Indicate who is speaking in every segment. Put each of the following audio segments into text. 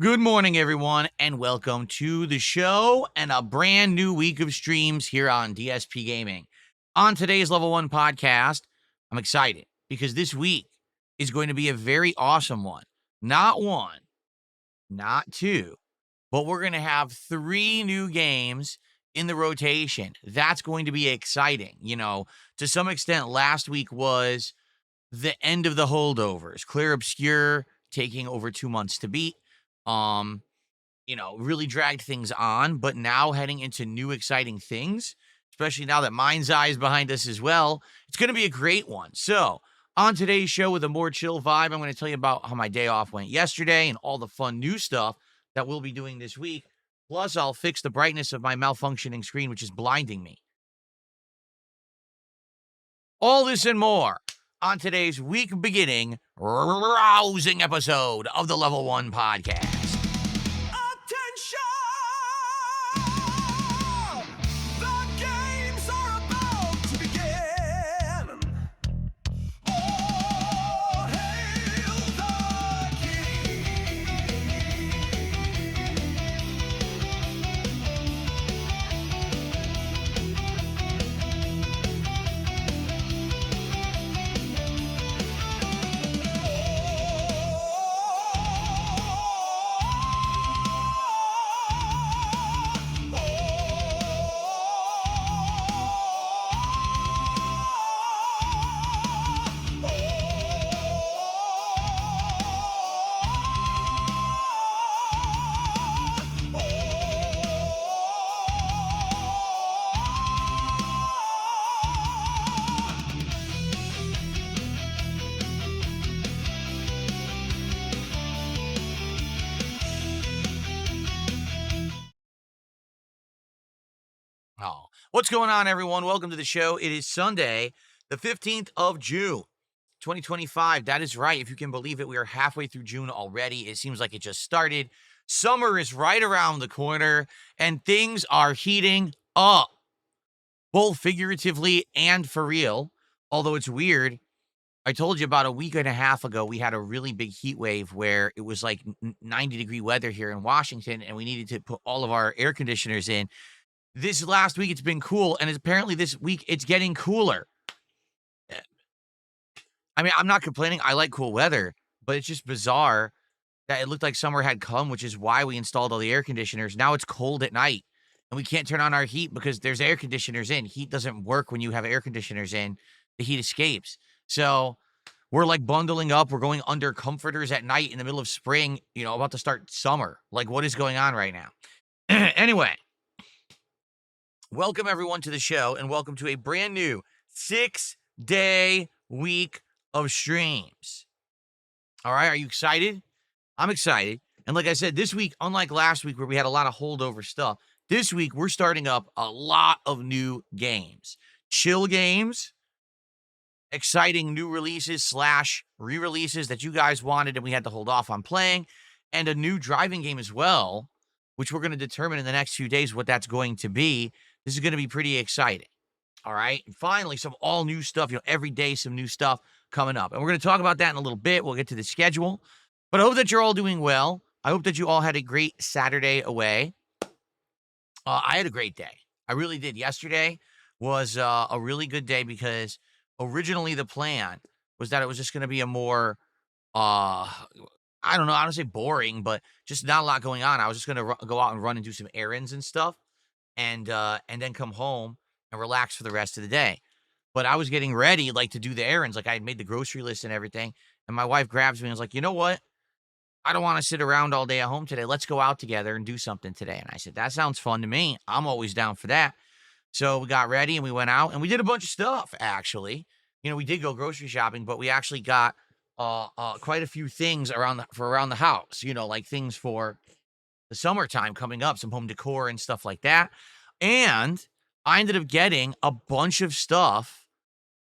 Speaker 1: Good morning, everyone, and welcome to the show and a brand new week of streams here on DSPGaming. On today's Level 1 podcast, I'm excited because this week is going to be a very awesome one. Not one, not two, but we're going to have 3 new games in the rotation. That's going to be exciting. You know, to some extent, last week was the end of the holdovers. Clear Obscure taking over 2 months to beat. Really dragged things on, but now heading into new exciting things, especially now that Mind's Eye is behind us as well. It's going to be a great one. So, on today's show with a more chill vibe, I'm going to tell you about how my day off went yesterday and all the fun new stuff that we'll be doing this week. Plus, I'll fix the brightness of my malfunctioning screen, which is blinding me. All this and more on today's week beginning rousing episode of the Level 1 podcast. Oh, what's going on, everyone? Welcome to the show. It is Sunday, the 15th of June, 2025. That is right. If you can believe it, we are halfway through June already. It seems like it just started. Summer is right around the corner, and things are heating up, both figuratively and for real. Although it's weird, I told you about a week and a half ago, we had a really big heat wave where it was like 90-degree weather here in Washington, and we needed to put all of our air conditioners in. This last week, it's been cool, and apparently this week, it's getting cooler. I mean, I'm not complaining. I like cool weather, but it's just bizarre that it looked like summer had come, which is why we installed all the air conditioners. Now it's cold at night, and we can't turn on our heat because there's air conditioners in. Heat doesn't work when you have air conditioners in. The heat escapes. So we're like bundling up. We're going under comforters at night in the middle of spring, about to start summer. Like, what is going on right now? Anyway. Welcome, everyone, to the show, and welcome to a brand new 6-day week of streams. All right, are you excited? I'm excited. And like I said, this week, unlike last week where we had a lot of holdover stuff, this week we're starting up a lot of new games. Chill games, exciting new releases / re-releases that you guys wanted and we had to hold off on playing, and a new driving game as well, which we're going to determine in the next few days what that's going to be. This is going to be pretty exciting. All right. And finally, some all new stuff, every day, some new stuff coming up. And we're going to talk about that in a little bit. We'll get to the schedule. But I hope that you're all doing well. I hope that you all had a great Saturday away. I had a great day. I really did. Yesterday was a really good day because originally the plan was that it was just going to be a more, I don't know, I don't say boring, but just not a lot going on. I was just going to go out and run and do some errands and stuff. And then come home and relax for the rest of the day. But I was getting ready, to do the errands. I had made the grocery list and everything. And my wife grabs me and was like, you know what? I don't want to sit around all day at home today. Let's go out together and do something today. And I said, that sounds fun to me. I'm always down for that. So we got ready and we went out and we did a bunch of stuff, actually. We did go grocery shopping, but we actually got quite a few things around the house, like things for the summertime coming up, some home decor and stuff like that. And I ended up getting a bunch of stuff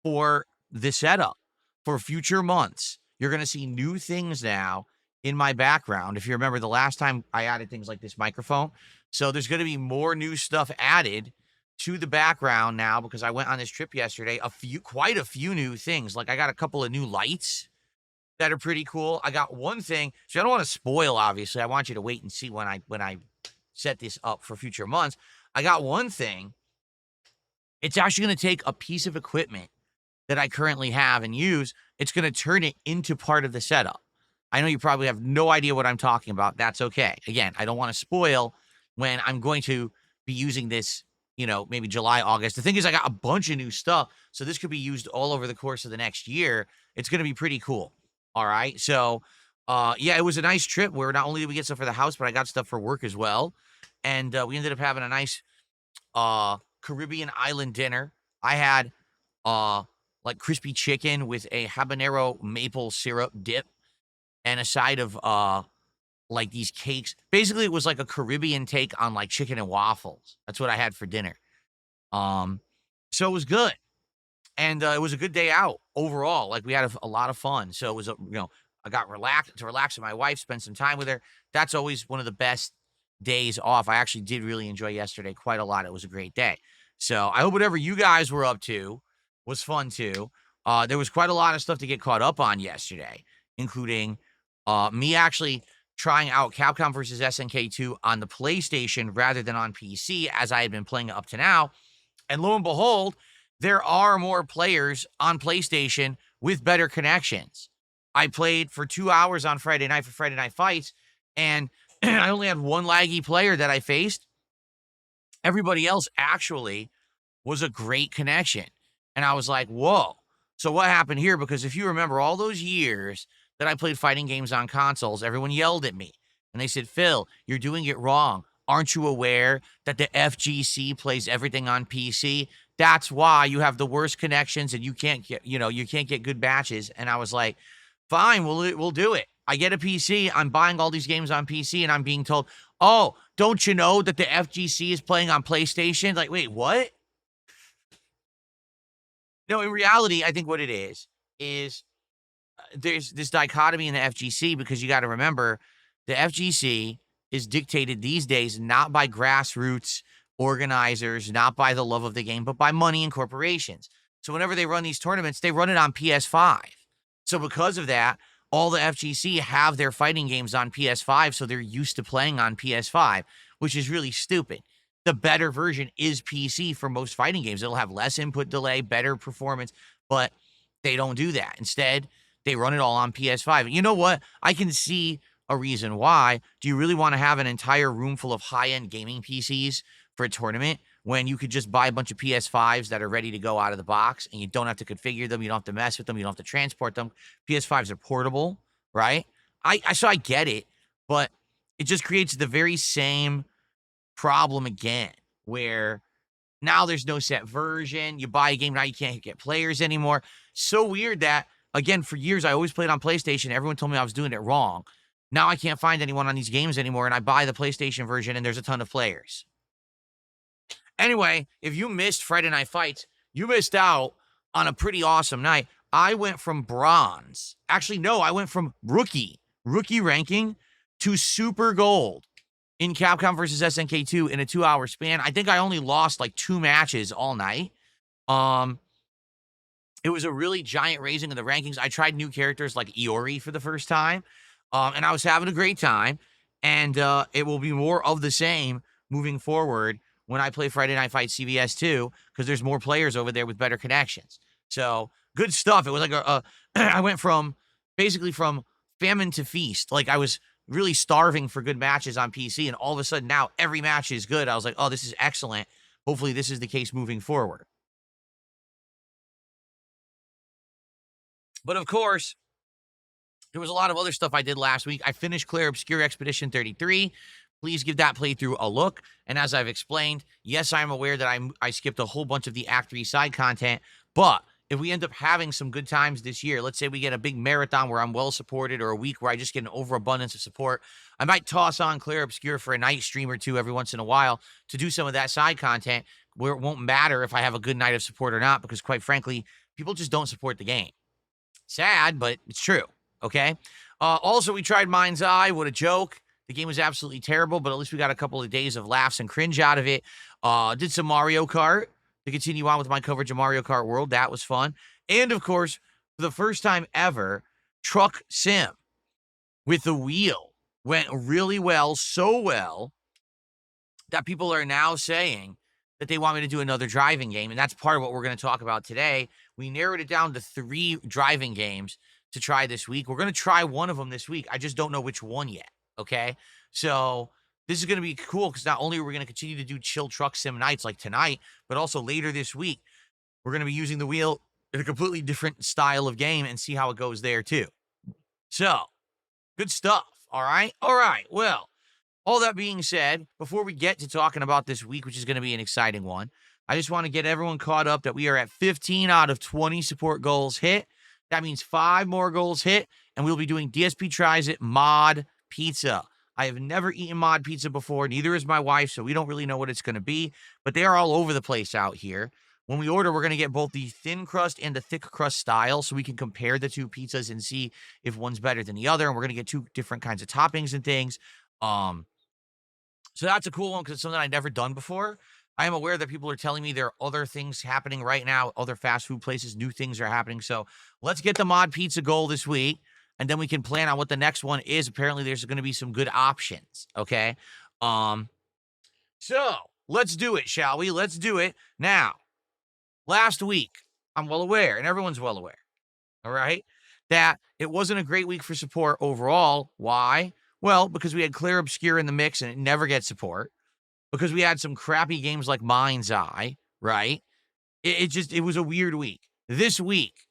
Speaker 1: for the setup for future months. You're going to see new things now in my background. If you remember the last time I added things like this microphone. So there's going to be more new stuff added to the background now because I went on this trip yesterday. Quite a few new things. Like I got a couple of new lights that are pretty cool. I got one thing, so I don't want to spoil, obviously. I want you to wait and see when I set this up for future months. I got one thing. It's actually going to take a piece of equipment that I currently have and use. It's going to turn it into part of the setup. I know you probably have no idea what I'm talking about. That's okay. Again, I don't want to spoil when I'm going to be using this, maybe July, August. The thing is, I got a bunch of new stuff, so this could be used all over the course of the next year. It's going to be pretty cool. All right. So, yeah, it was a nice trip where not only did we get stuff for the house, but I got stuff for work as well. And we ended up having a nice Caribbean island dinner. I had like crispy chicken with a habanero maple syrup dip and a side of like these cakes. Basically, it was like a Caribbean take on like chicken and waffles. That's what I had for dinner. So it was good. And it was a good day out overall. Like we had a lot of fun. So it was, I got relaxed with my wife, spend some time with her. That's always one of the best days off. I actually did really enjoy yesterday quite a lot. It was a great day. So I hope whatever you guys were up to was fun too. There was quite a lot of stuff to get caught up on yesterday, including me actually trying out Capcom versus SNK 2 on the PlayStation rather than on PC, as I had been playing it up to now. And lo and behold, there are more players on PlayStation with better connections. I played for 2 hours on Friday night for Friday Night Fights, and I only had one laggy player that I faced. Everybody else actually was a great connection. And I was like, whoa. So what happened here? Because if you remember all those years that I played fighting games on consoles, everyone yelled at me. And they said, Phil, you're doing it wrong. Aren't you aware that the FGC plays everything on PC? That's why you have the worst connections and you can't get, you can't get good batches. And I was like, fine, we'll do it. I get a PC. I'm buying all these games on PC and I'm being told, oh, don't you know that the FGC is playing on PlayStation? Like, wait, what? No, in reality, I think what it is there's this dichotomy in the FGC because you got to remember the FGC is dictated these days not by grassroots organizers, not by the love of the game, but by money and corporations. So whenever they run these tournaments, they run it on PS5. So because of that, all the FGC have their fighting games on PS5, so they're used to playing on PS5, which is really stupid. The better version is PC for most fighting games. It'll have less input delay, better performance, but they don't do that. Instead, they run it all on PS5. You know what? I can see a reason why. Do you really want to have an entire room full of high-end gaming PCs for a tournament when you could just buy a bunch of PS5s that are ready to go out of the box and you don't have to configure them, you don't have to mess with them, you don't have to transport them? PS5s are portable, right? So I get it, but it just creates the very same problem again, where now there's no set version. You buy a game, now you can't get players anymore. So weird that, again, for years, I always played on PlayStation. Everyone told me I was doing it wrong. Now I can't find anyone on these games anymore, and I buy the PlayStation version, and there's a ton of players. Anyway, if you missed Friday Night Fights, you missed out on a pretty awesome night. I went from bronze. Actually, no, I went from rookie ranking to super gold in Capcom versus SNK 2 in a 2-hour span. I think I only lost like 2 matches all night. It was a really giant raising of the rankings. I tried new characters like Iori for the first time, and I was having a great time. And it will be more of the same moving forward when I play Friday Night Fight CVS 2, because there's more players over there with better connections. So good stuff. It was like I went basically from famine to feast. Like I was really starving for good matches on PC, and all of a sudden now every match is good. I was like, oh, this is excellent. Hopefully this is the case moving forward. But of course, there was a lot of other stuff I did last week. I finished Clair Obscure Expedition 33. Please give that playthrough a look. And as I've explained, yes, I'm aware that I skipped a whole bunch of the Act 3 side content, but if we end up having some good times this year, let's say we get a big marathon where I'm well supported, or a week where I just get an overabundance of support, I might toss on Clair Obscure for a night stream or two every once in a while to do some of that side content, where it won't matter if I have a good night of support or not, because quite frankly, people just don't support the game. Sad, but it's true, okay? Also, we tried Mind's Eye. What a joke. The game was absolutely terrible, but at least we got a couple of days of laughs and cringe out of it. Did some Mario Kart to continue on with my coverage of Mario Kart World. That was fun. And, of course, for the first time ever, truck sim with the wheel went really well, so well that people are now saying that they want me to do another driving game. And that's part of what we're going to talk about today. We narrowed it down to 3 driving games to try this week. We're going to try one of them this week. I just don't know which one yet. Okay. So this is going to be cool because not only are we going to continue to do chill truck sim nights like tonight, but also later this week, we're going to be using the wheel in a completely different style of game and see how it goes there too. So good stuff. All right. All right. Well, all that being said, before we get to talking about this week, which is going to be an exciting one, I just want to get everyone caught up that we are at 15 out of 20 support goals hit. That means 5 more goals hit, and we'll be doing DSP Tries It Mod Pizza. I have never eaten mod pizza before, neither is my wife, so we don't really know what it's going to be, but they are all over the place out here. When we order, we're going to get both the thin crust and the thick crust style so we can compare the 2 pizzas and see if one's better than the other, and we're going to get 2 different kinds of toppings and things. So that's a cool one because it's something I've never done before. I am aware that people are telling me there are other things happening right now, other fast food places, new things are happening. So let's get the mod pizza goal this week, and then we can plan on what the next one is. Apparently, there's going to be some good options. Okay. So let's do it, shall we? Let's do it. Now, last week, I'm well aware, and everyone's well aware, all right, that it wasn't a great week for support overall. Why? Well, because we had Clear Obscure in the mix and it never gets support. Because we had some crappy games like Mind's Eye, right? It was a weird week. This week,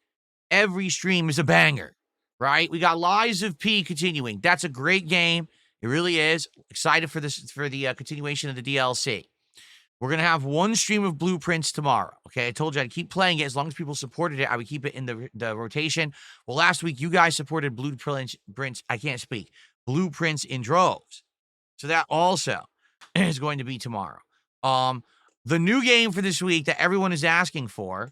Speaker 1: every stream is a banger, right? We got Lies of P continuing. That's a great game. It really is. Excited for the continuation of the DLC. We're going to have one stream of Blueprints tomorrow, okay? I told you I'd keep playing it. As long as people supported it, I would keep it in the rotation. Well, last week, you guys supported Blueprints. I can't speak. Blueprints in droves. So that also is going to be tomorrow. The new game for this week that everyone is asking for,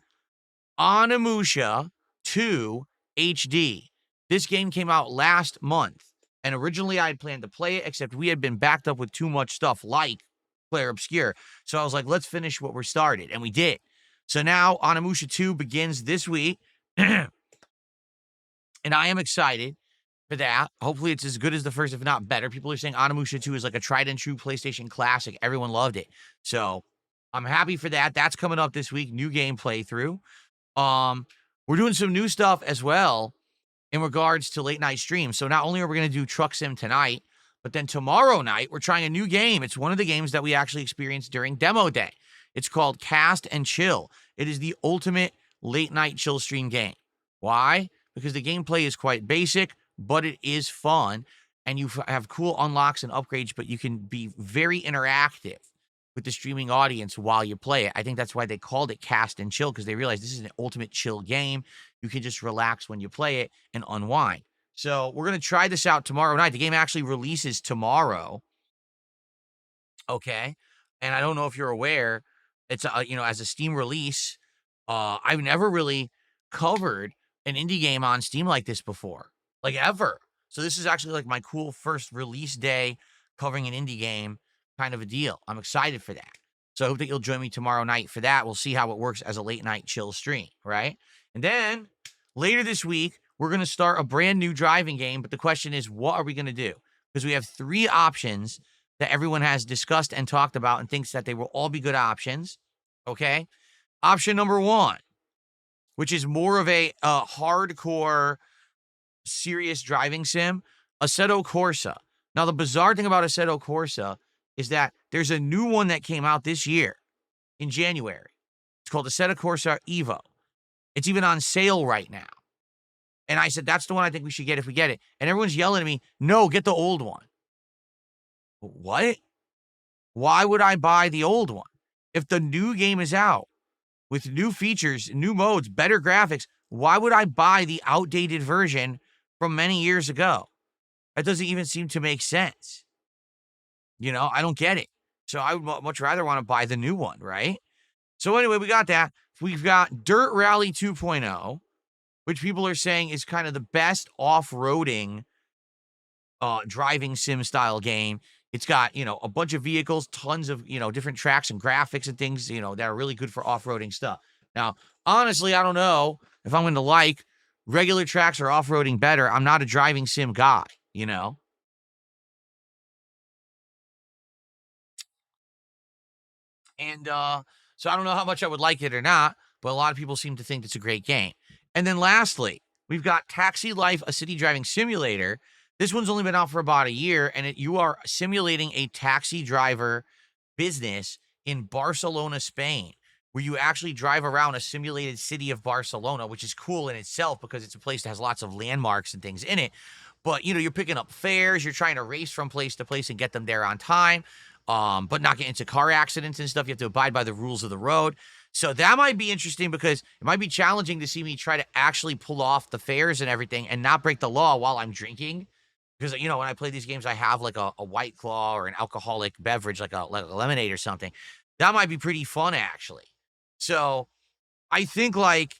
Speaker 1: Onimusha 2 HD. This game came out last month, and originally I had planned to play it, except we had been backed up with too much stuff like Player Obscure. So I was like, let's finish what we started, and we did. So now Onimusha 2 begins this week, and I am excited for that. Hopefully it's as good as the first, if not better. People are saying Onimusha 2 is like a tried and true PlayStation classic. Everyone loved it. So I'm happy for that. That's coming up this week. New game playthrough. We're doing some new stuff as well in regards to late night streams. So not only are we going to do Truck Sim tonight, but then tomorrow night, we're trying a new game. It's one of the games that we actually experienced during demo day. It's called Cast and Chill. It is the ultimate late night chill stream game. Why? Because the gameplay is quite basic, but it is fun, and you have cool unlocks and upgrades, but you can be very interactive with the streaming audience while you play it. I think that's why they called it Cast and Chill, because they realized this is an ultimate chill game. You can just relax when you play it and unwind. So we're going to try this out tomorrow night. The game actually releases tomorrow. Okay. And I don't know if you're aware, it's, as a Steam release, I've never really covered an indie game on Steam like this before, like ever. So this is actually like my cool first release day covering an indie game kind of a deal. I'm excited for that. So I hope that you'll join me tomorrow night for that. We'll see how it works as a late night chill stream, right? And then later this week, we're going to start a brand new driving game. But the question is, what are we going to do? Because we have 3 options that everyone has discussed and talked about and thinks that they will all be good options. Okay. Option number 1, which is more of a hardcore, serious driving sim, Assetto Corsa. Now, the bizarre thing about Assetto Corsa is that there's a new one that came out this year in January. It's called Assetto Corsa Evo. It's even on sale right now. And I said, that's the one I think we should get if we get it. And everyone's yelling at me, no, get the old one. What? Why would I buy the old one? If the new game is out with new features, new modes, better graphics, why would I buy the outdated version from many years ago? That doesn't even seem to make sense. I don't get it. So I would much rather want to buy the new one, right? So anyway, we got that. We've got Dirt Rally 2.0, which people are saying is kind of the best off-roading driving sim style game. It's got, a bunch of vehicles, tons of, different tracks and graphics and things, that are really good for off-roading stuff. Now, honestly, I don't know if I'm going to like regular tracks or off-roading better. I'm not a driving sim guy, you know? And so I don't know how much I would like it or not, but a lot of people seem to think it's a great game. And then lastly, we've got Taxi Life, a city driving simulator. This one's only been out for about a year, and you are simulating a taxi driver business in Barcelona, Spain, where you actually drive around a simulated city of Barcelona, which is cool in itself because it's a place that has lots of landmarks and things in it. But you're picking up fares, you're trying to race from place to place and get them there on time, but not get into car accidents and stuff. You have to abide by the rules of the road. So that might be interesting because it might be challenging to see me try to actually pull off the fares and everything and not break the law while I'm drinking. Because, when I play these games, I have like a White Claw or an alcoholic beverage, like a lemonade or something. That might be pretty fun, actually. So I think like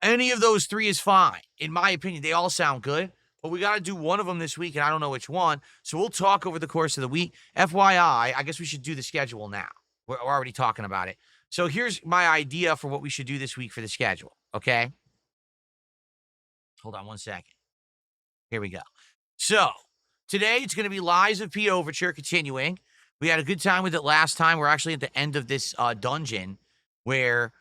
Speaker 1: any of those three is fine. In my opinion, they all sound good, but we got to do one of them this week, and I don't know which one. So we'll talk over the course of the week. FYI, I guess we should do the schedule now. We're already talking about it. So here's my idea for what we should do this week for the schedule, okay? Hold on one second. Here we go. So today it's going to be Lies of P Overture continuing. We had a good time with it last time. We're actually at the end of this dungeon where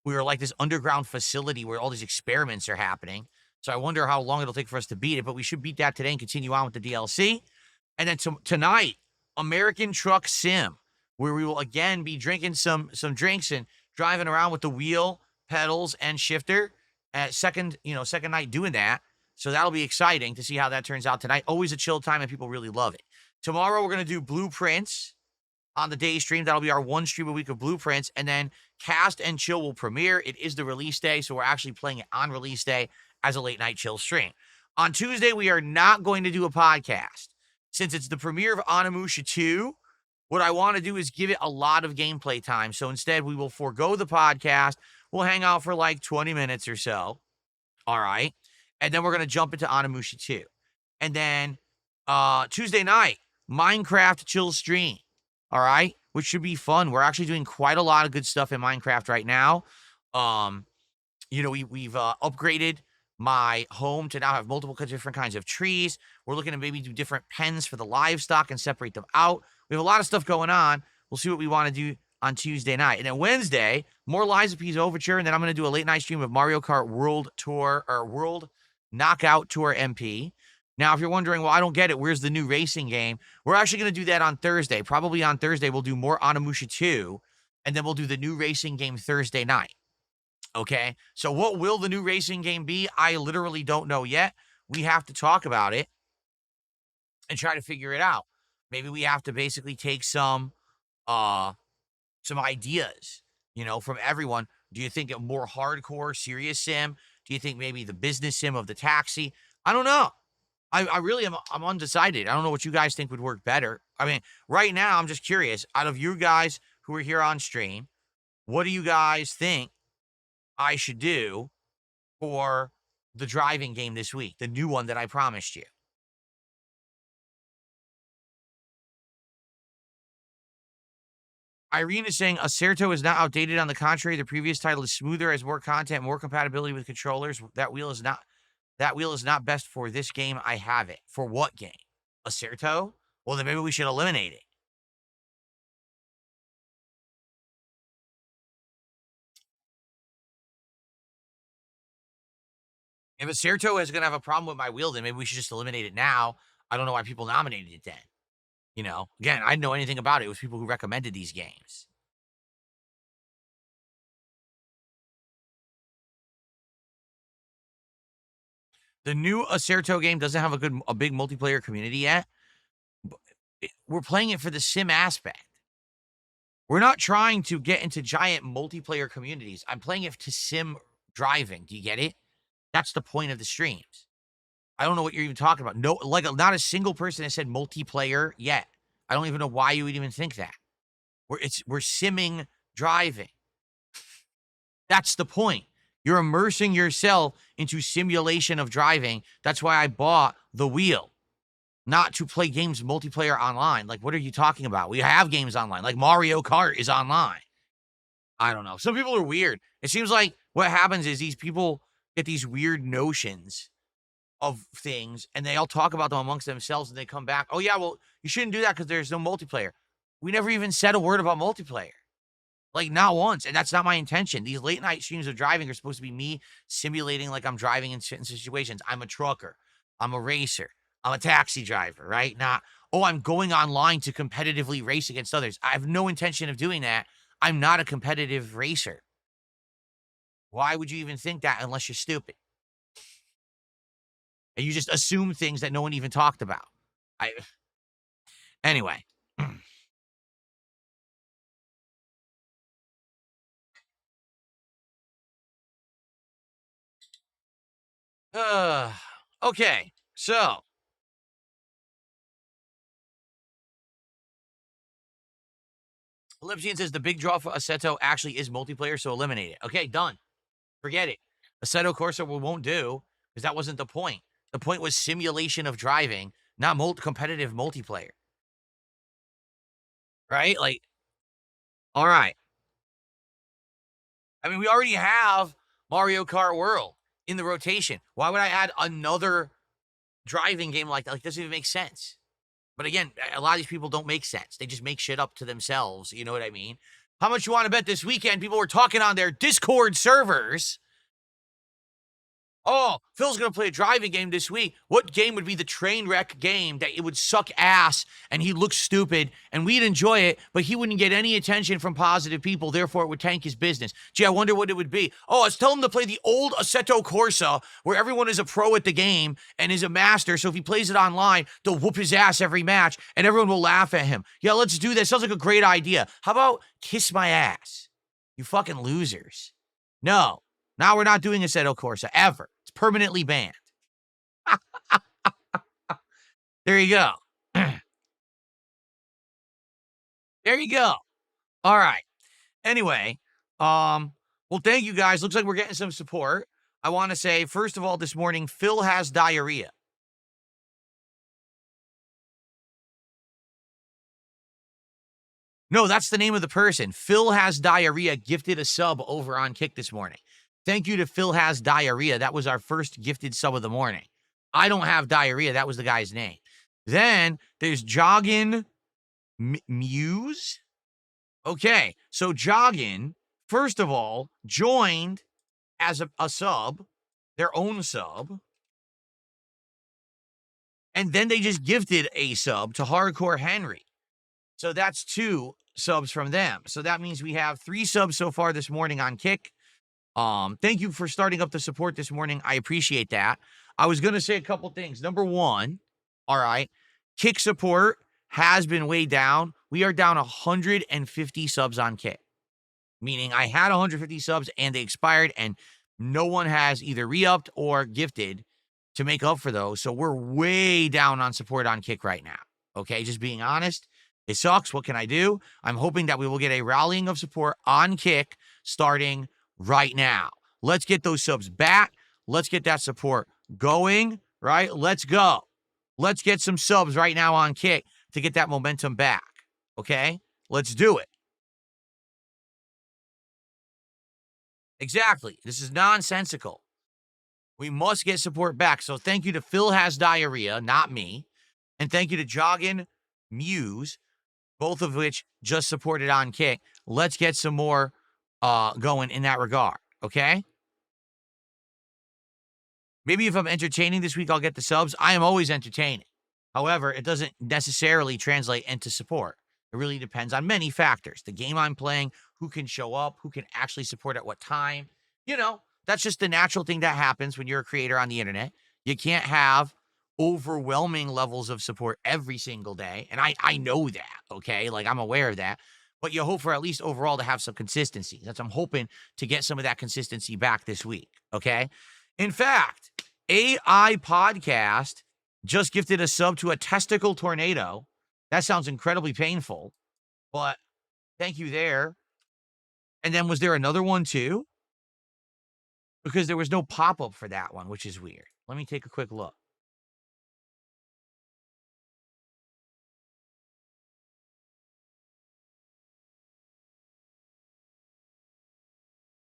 Speaker 1: we were like this underground facility where all these experiments are happening. So I wonder how long it'll take for us to beat it, but we should beat that today and continue on with the DLC. And then tonight, American Truck Sim, where we will again be drinking some drinks and driving around with the wheel, pedals, and shifter. Second night doing that. So that'll be exciting to see how that turns out tonight. Always a chill time, and people really love it. Tomorrow, we're going to do Blueprints on the day stream. That'll be our one stream a week of Blueprints. And then Cast and Chill will premiere. It is the release day, so we're actually playing it on release day as a late night chill stream. On Tuesday, we are not going to do a podcast. Since it's the premiere of Onimusha 2, what I want to do is give it a lot of gameplay time. So instead, we will forego the podcast. We'll hang out for like 20 minutes or so. All right. And then we're going to jump into Onimusha 2. And then Tuesday night, Minecraft chill stream. All right. Which should be fun. We're actually doing quite a lot of good stuff in Minecraft right now. We've upgraded my home to now have multiple different kinds of trees. We're looking to maybe do different pens for the livestock and separate them out. We have a lot of stuff going on. We'll see what we want to do on Tuesday night. And then Wednesday, more Lies of P's Overture. And then I'm going to do a late night stream of Mario Kart World Tour or World Knockout Tour MP. Now, if you're wondering, well, I don't get it, where's the new racing game? We're actually going to do that on Thursday. Probably on Thursday, we'll do more Onimusha 2, and then we'll do the new racing game Thursday night. Okay? So what will the new racing game be? I literally don't know yet. We have to talk about it and try to figure it out. Maybe we have to basically take some ideas, from everyone. Do you think a more hardcore, serious sim? Do you think maybe the business sim of the taxi? I don't know. I really am. I'm undecided. I don't know what you guys think would work better. I mean, right now, I'm just curious. Out of you guys who are here on stream, what do you guys think I should do for the driving game this week? The new one that I promised you. Irene is saying Acerto is not outdated. On the contrary, the previous title is smoother, has more content, more compatibility with controllers. That wheel is not best for this game. I have it. For what game? Acerto? Well, then maybe we should eliminate it. If Acerto is going to have a problem with my wheel, then maybe we should just eliminate it now. I don't know why people nominated it then. Again, I didn't know anything about it. It was people who recommended these games. The new Acerto game doesn't have a big multiplayer community yet. We're playing it for the sim aspect. We're not trying to get into giant multiplayer communities. I'm playing it to sim driving. Do you get it? That's the point of the streams. I don't know what you're even talking about. No, not a single person has said multiplayer yet. I don't even know why you would even think that. We're simming driving. That's the point. You're immersing yourself into simulation of driving. That's why I bought the wheel, not to play games multiplayer online. Like, what are you talking about? We have games online. Like Mario Kart is online. I don't know. Some people are weird. It seems like what happens is these people get these weird notions of things, and they all talk about them amongst themselves, and they come back, oh yeah, well, you shouldn't do that because there's no multiplayer. We never even said a word about multiplayer. Like, not once, and that's not my intention. These late night streams of driving are supposed to be me simulating like I'm driving in certain situations. I'm a trucker. I'm a racer. I'm a taxi driver, right? Not, oh, I'm going online to competitively race against others. I have no intention of doing that. I'm not a competitive racer. Why would you even think that unless you're stupid? And you just assume things that no one even talked about. Anyway. Okay, so Lipsian says the big draw for Assetto actually is multiplayer, so eliminate it. Okay, done. Forget it. Assetto Corsa we won't do because that wasn't the point. The point was simulation of driving, not competitive multiplayer. Right? Like, all right. I mean, we already have Mario Kart World in the rotation. Why would I add another driving game like that? Like, doesn't even make sense. But again, a lot of these people don't make sense. They just make shit up to themselves. You know what I mean? How much you want to bet this weekend? People were talking on their Discord servers. Oh, Phil's going to play a driving game this week. What game would be the train wreck game that it would suck ass and he'd look stupid and we'd enjoy it, but he wouldn't get any attention from positive people, therefore it would tank his business. Gee, I wonder what it would be. Oh, let's tell him to play the old Assetto Corsa where everyone is a pro at the game and is a master, so if he plays it online, they'll whoop his ass every match and everyone will laugh at him. Yeah, let's do that. Sounds like a great idea. How about kiss my ass? You fucking losers. No. Now we're not doing Assetto Corsa ever. It's permanently banned. There you go. There you go. All right. Anyway, well, thank you guys. Looks like we're getting some support. I want to say, first of all, this morning, Phil has diarrhea. No, that's the name of the person. Phil has diarrhea gifted a sub over on Kick this morning. Thank you to Phil has diarrhea. That was our first gifted sub of the morning. I don't have diarrhea. That was the guy's name. Then there's Joggin Muse. Okay, so Joggin, first of all, joined as a sub, their own sub, and then they just gifted a sub to Hardcore Henry. So that's 2 subs from them. So that means we have 3 subs so far this morning on Kick. Thank you for starting up the support this morning. I appreciate that. I was going to say a couple things. Number 1, all right, Kick support has been way down. We are down 150 subs on Kick. Meaning I had 150 subs and they expired and no one has either re-upped or gifted to make up for those. So we're way down on support on Kick right now. Okay, just being honest. It sucks. What can I do? I'm hoping that we will get a rallying of support on Kick starting right now. Let's get those subs back. Let's get that support going, right? Let's go. Let's get some subs right now on Kick to get that momentum back. Okay? Let's do it. Exactly. This is nonsensical. We must get support back. So thank you to Phil Has Diarrhea, not me. And thank you to Joggin Muse, both of which just supported on Kick. Let's get some more going in that regard. Okay? Maybe if I'm entertaining this week, I'll get the subs. I am always entertaining. However, it doesn't necessarily translate into support. It really depends on many factors. The game I'm playing, who can show up, who can actually support at what time. You know, that's just the natural thing that happens when you're a creator on the internet. You can't have overwhelming levels of support every single day. And I know that, okay? Like, I'm aware of that. But you hope for at least overall to have some consistency. That's I'm hoping to get some of that consistency back this week, okay? In fact, AI Podcast just gifted a sub to a testicle tornado. That sounds incredibly painful, but thank you there. And then was there another one too? Because there was no pop-up for that one, which is weird. Let me take a quick look.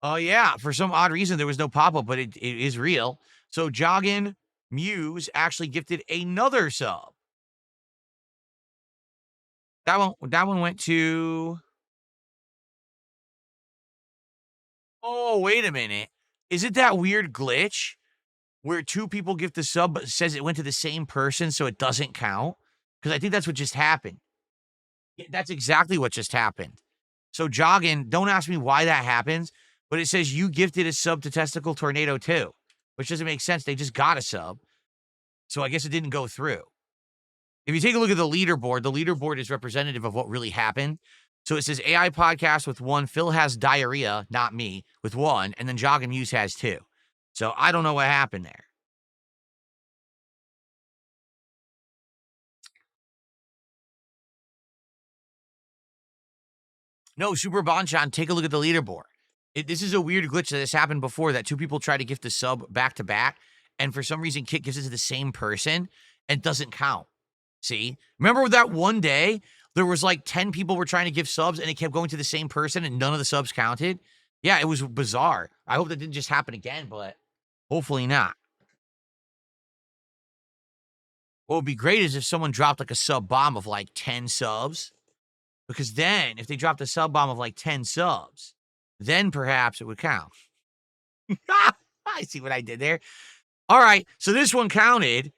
Speaker 1: Oh, yeah. For some odd reason, there was no pop-up, but it is real. So Joggin Muse actually gifted another sub. That one went to. Oh, wait a minute. Is it that weird glitch where two people gift the sub, but it says it went to the same person, so it doesn't count? Because I think that's what just happened. Yeah, that's exactly what just happened. So Joggin, don't ask me why that happens, but it says you gifted a sub to Testicle Tornado too, which doesn't make sense. They just got a sub. So I guess it didn't go through. If you take a look at the leaderboard is representative of what really happened. So it says AI podcast with 1, Phil has diarrhea, not me, with 1, and then Joggin Muse has 2. So I don't know what happened there. No, Super Bonchan, take a look at the leaderboard. This is a weird glitch that has happened before, that two people try to gift a sub back to back, and for some reason Kit gives it to the same person and doesn't count. See? Remember that one day there was like 10 people were trying to give subs and it kept going to the same person and none of the subs counted? Yeah, it was bizarre. I hope that didn't just happen again, but hopefully not. What would be great is if someone dropped like a sub bomb of like 10 subs. Because then, if they dropped a sub bomb of like 10 subs, then perhaps it would count. I see what I did there. All right, so this one counted.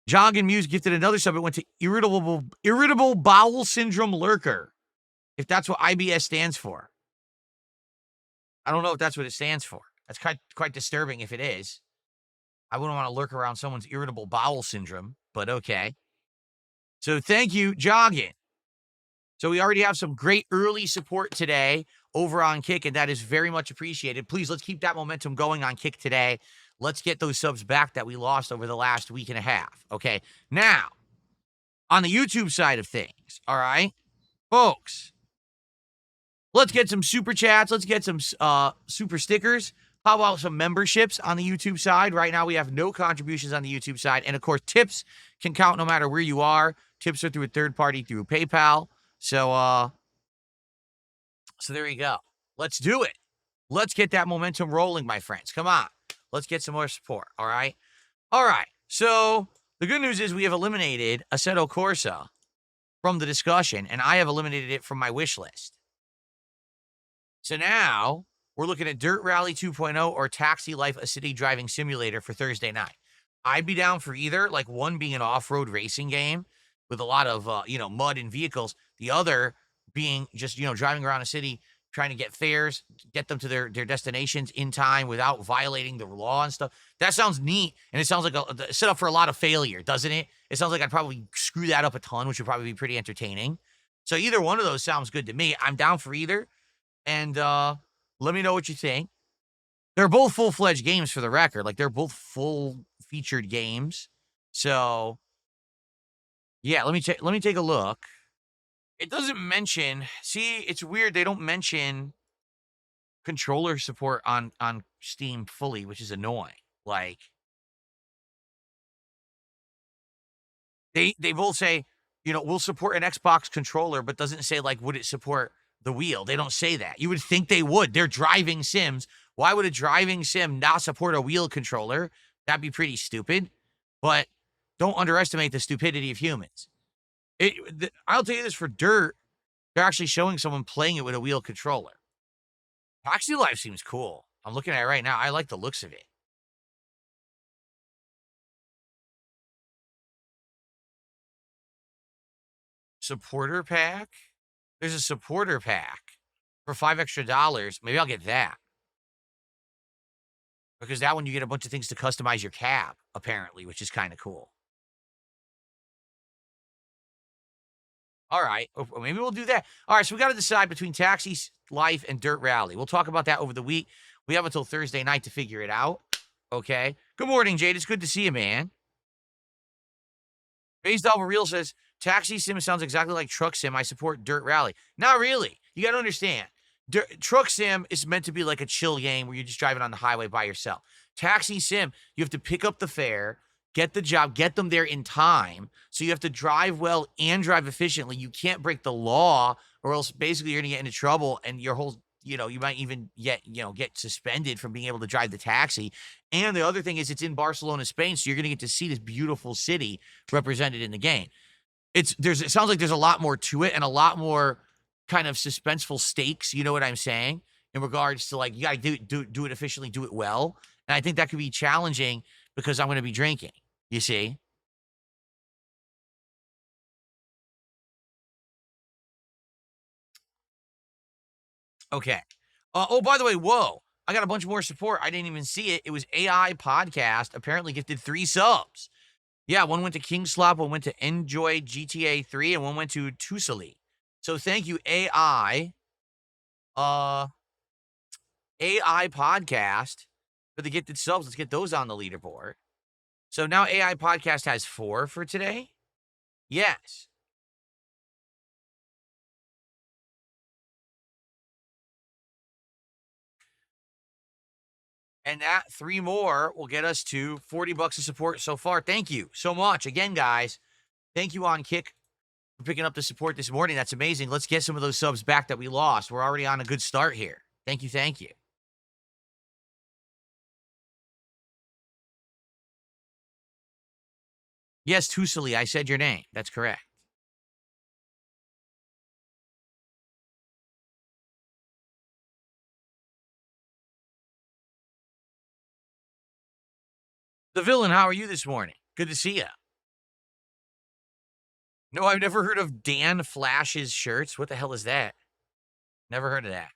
Speaker 1: Joggin Muse gifted another sub. It went to irritable bowel syndrome lurker, if that's what IBS stands for. I don't know if that's what it stands for. That's quite disturbing if it is. I wouldn't want to lurk around someone's irritable bowel syndrome, but okay. So thank you, Joggin. So we already have some great early support today over on Kick, and that is very much appreciated. Please, let's keep that momentum going on Kick today. Let's get those subs back that we lost over the last week and a half. Okay, now, on the YouTube side of things, all right, folks, let's get some super chats. Let's get some super stickers. How about some memberships on the YouTube side? Right now, we have no contributions on the YouTube side. And, of course, tips can count no matter where you are. Tips are through a third party, through PayPal. So there you go. Let's do it. Let's get that momentum rolling, my friends. Come on. Let's get some more support, all right? All right. So the good news is we have eliminated Assetto Corsa from the discussion, and I have eliminated it from my wish list. So now we're looking at Dirt Rally 2.0 or Taxi Life, a city driving simulator for Thursday night. I'd be down for either, like one being an off-road racing game with a lot of, mud and vehicles. The other being just, driving around a city, trying to get fares, get them to their destinations in time without violating the law and stuff. That sounds neat, and it sounds like a set up for a lot of failure, doesn't it? It sounds like I'd probably screw that up a ton, which would probably be pretty entertaining. So either one of those sounds good to me. I'm down for either, and let me know what you think. They're both full-fledged games for the record. Like, they're both full-featured games. So, yeah, let me take a look. It doesn't mention. See, it's weird. They don't mention controller support on Steam fully, which is annoying. Like, they both say, we'll support an Xbox controller, but doesn't say, like, would it support the wheel? They don't say that. You would think they would. They're driving sims. Why would a driving sim not support a wheel controller? That'd be pretty stupid. But don't underestimate the stupidity of humans. I'll tell you this, for Dirt, they're actually showing someone playing it with a wheel controller. Taxi Life seems cool. I'm looking at it right now. I like the looks of it. Supporter pack? There's a supporter pack for $5 extra. Maybe I'll get that. Because that one you get a bunch of things to customize your cab, apparently, which is kind of cool. All right. Maybe we'll do that. All right, so we got to decide between Taxi Life and Dirt Rally. We'll talk about that over the week. We have until Thursday night to figure it out. Okay. Good morning, Jade. It's good to see you, man. Based off of Real says, Taxi Sim sounds exactly like Truck Sim. I support Dirt Rally. Not really. You got to understand. Truck Sim is meant to be like a chill game where you're just driving on the highway by yourself. Taxi Sim, you have to pick up the fare, get the job, get them there in time. So you have to drive well and drive efficiently. You can't break the law, or else basically you're going to get into trouble and your whole you might even get suspended from being able to drive the taxi. And the other thing is, it's in Barcelona, Spain, so you're going to get to see this beautiful city represented in the game. It sounds like there's a lot more to it and a lot more kind of suspenseful stakes. You know what I'm saying? In regards to, like, you got to do it efficiently, do it well. And I think that could be challenging because I'm going to be drinking. You see? Okay. Oh, by the way, whoa. I got a bunch more support. I didn't even see it. It was AI Podcast. Apparently gifted 3 subs. Yeah, one went to King Slop, one went to Enjoy GTA 3, and one went to Tusali. So thank you, uh, AI Podcast, for the gifted subs. Let's get those on the leaderboard. So now AI Podcast has 4 for today? Yes. And that 3 more will get us to $40 of support so far. Thank you so much. Again, guys, thank you on Kick for picking up the support this morning. That's amazing. Let's get some of those subs back that we lost. We're already on a good start here. Thank you. Thank you. Yes, Tusali, I said your name. That's correct. The Villain, how are you this morning? Good to see you. No, I've never heard of Dan Flash's shirts. What the hell is that? Never heard of that.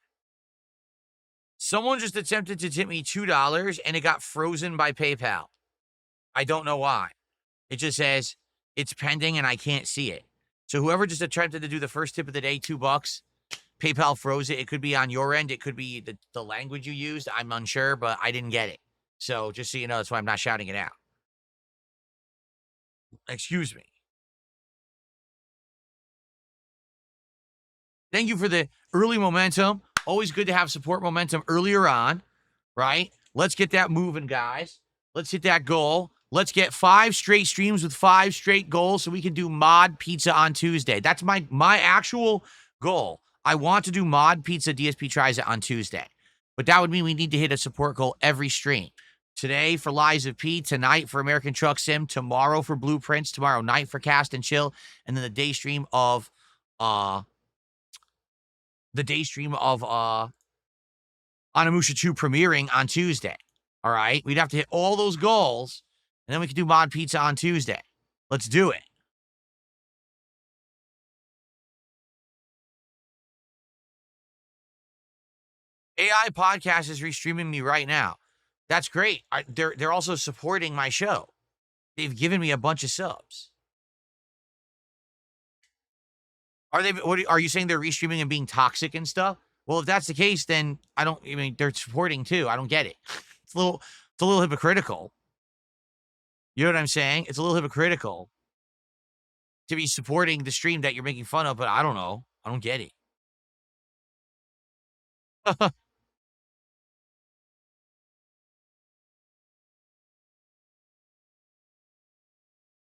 Speaker 1: Someone just attempted to tip me $2 and it got frozen by PayPal. I don't know why. It just says it's pending and I can't see it. So whoever just attempted to do the first tip of the day, $2, PayPal froze it. It could be on your end. It could be the language you used. I'm unsure, but I didn't get it. So just so you know, that's why I'm not shouting it out. Excuse me. Thank you for the early momentum. Always good to have support momentum earlier on, right? Let's get that moving, guys. Let's hit that goal. Let's get 5 straight streams with 5 straight goals so we can do mod pizza on Tuesday. That's my actual goal. I want to do mod pizza DSP tries it on Tuesday. But that would mean we need to hit a support goal every stream. Today for Lies of P, tonight for American Truck Sim, tomorrow for Blueprints, tomorrow night for Cast and Chill, and then the day stream of Onimusha 2 premiering on Tuesday. All right? We'd have to hit all those goals, and then we can do mod pizza on Tuesday. Let's do it. AI Podcast is restreaming me right now. That's great. They're also supporting my show. They've given me a bunch of subs. Are you saying they're restreaming and being toxic and stuff? Well, if that's the case, then they're supporting too. I don't get it. It's a little hypocritical. You know what I'm saying? It's a little hypocritical to be supporting the stream that you're making fun of, but I don't know. I don't get it.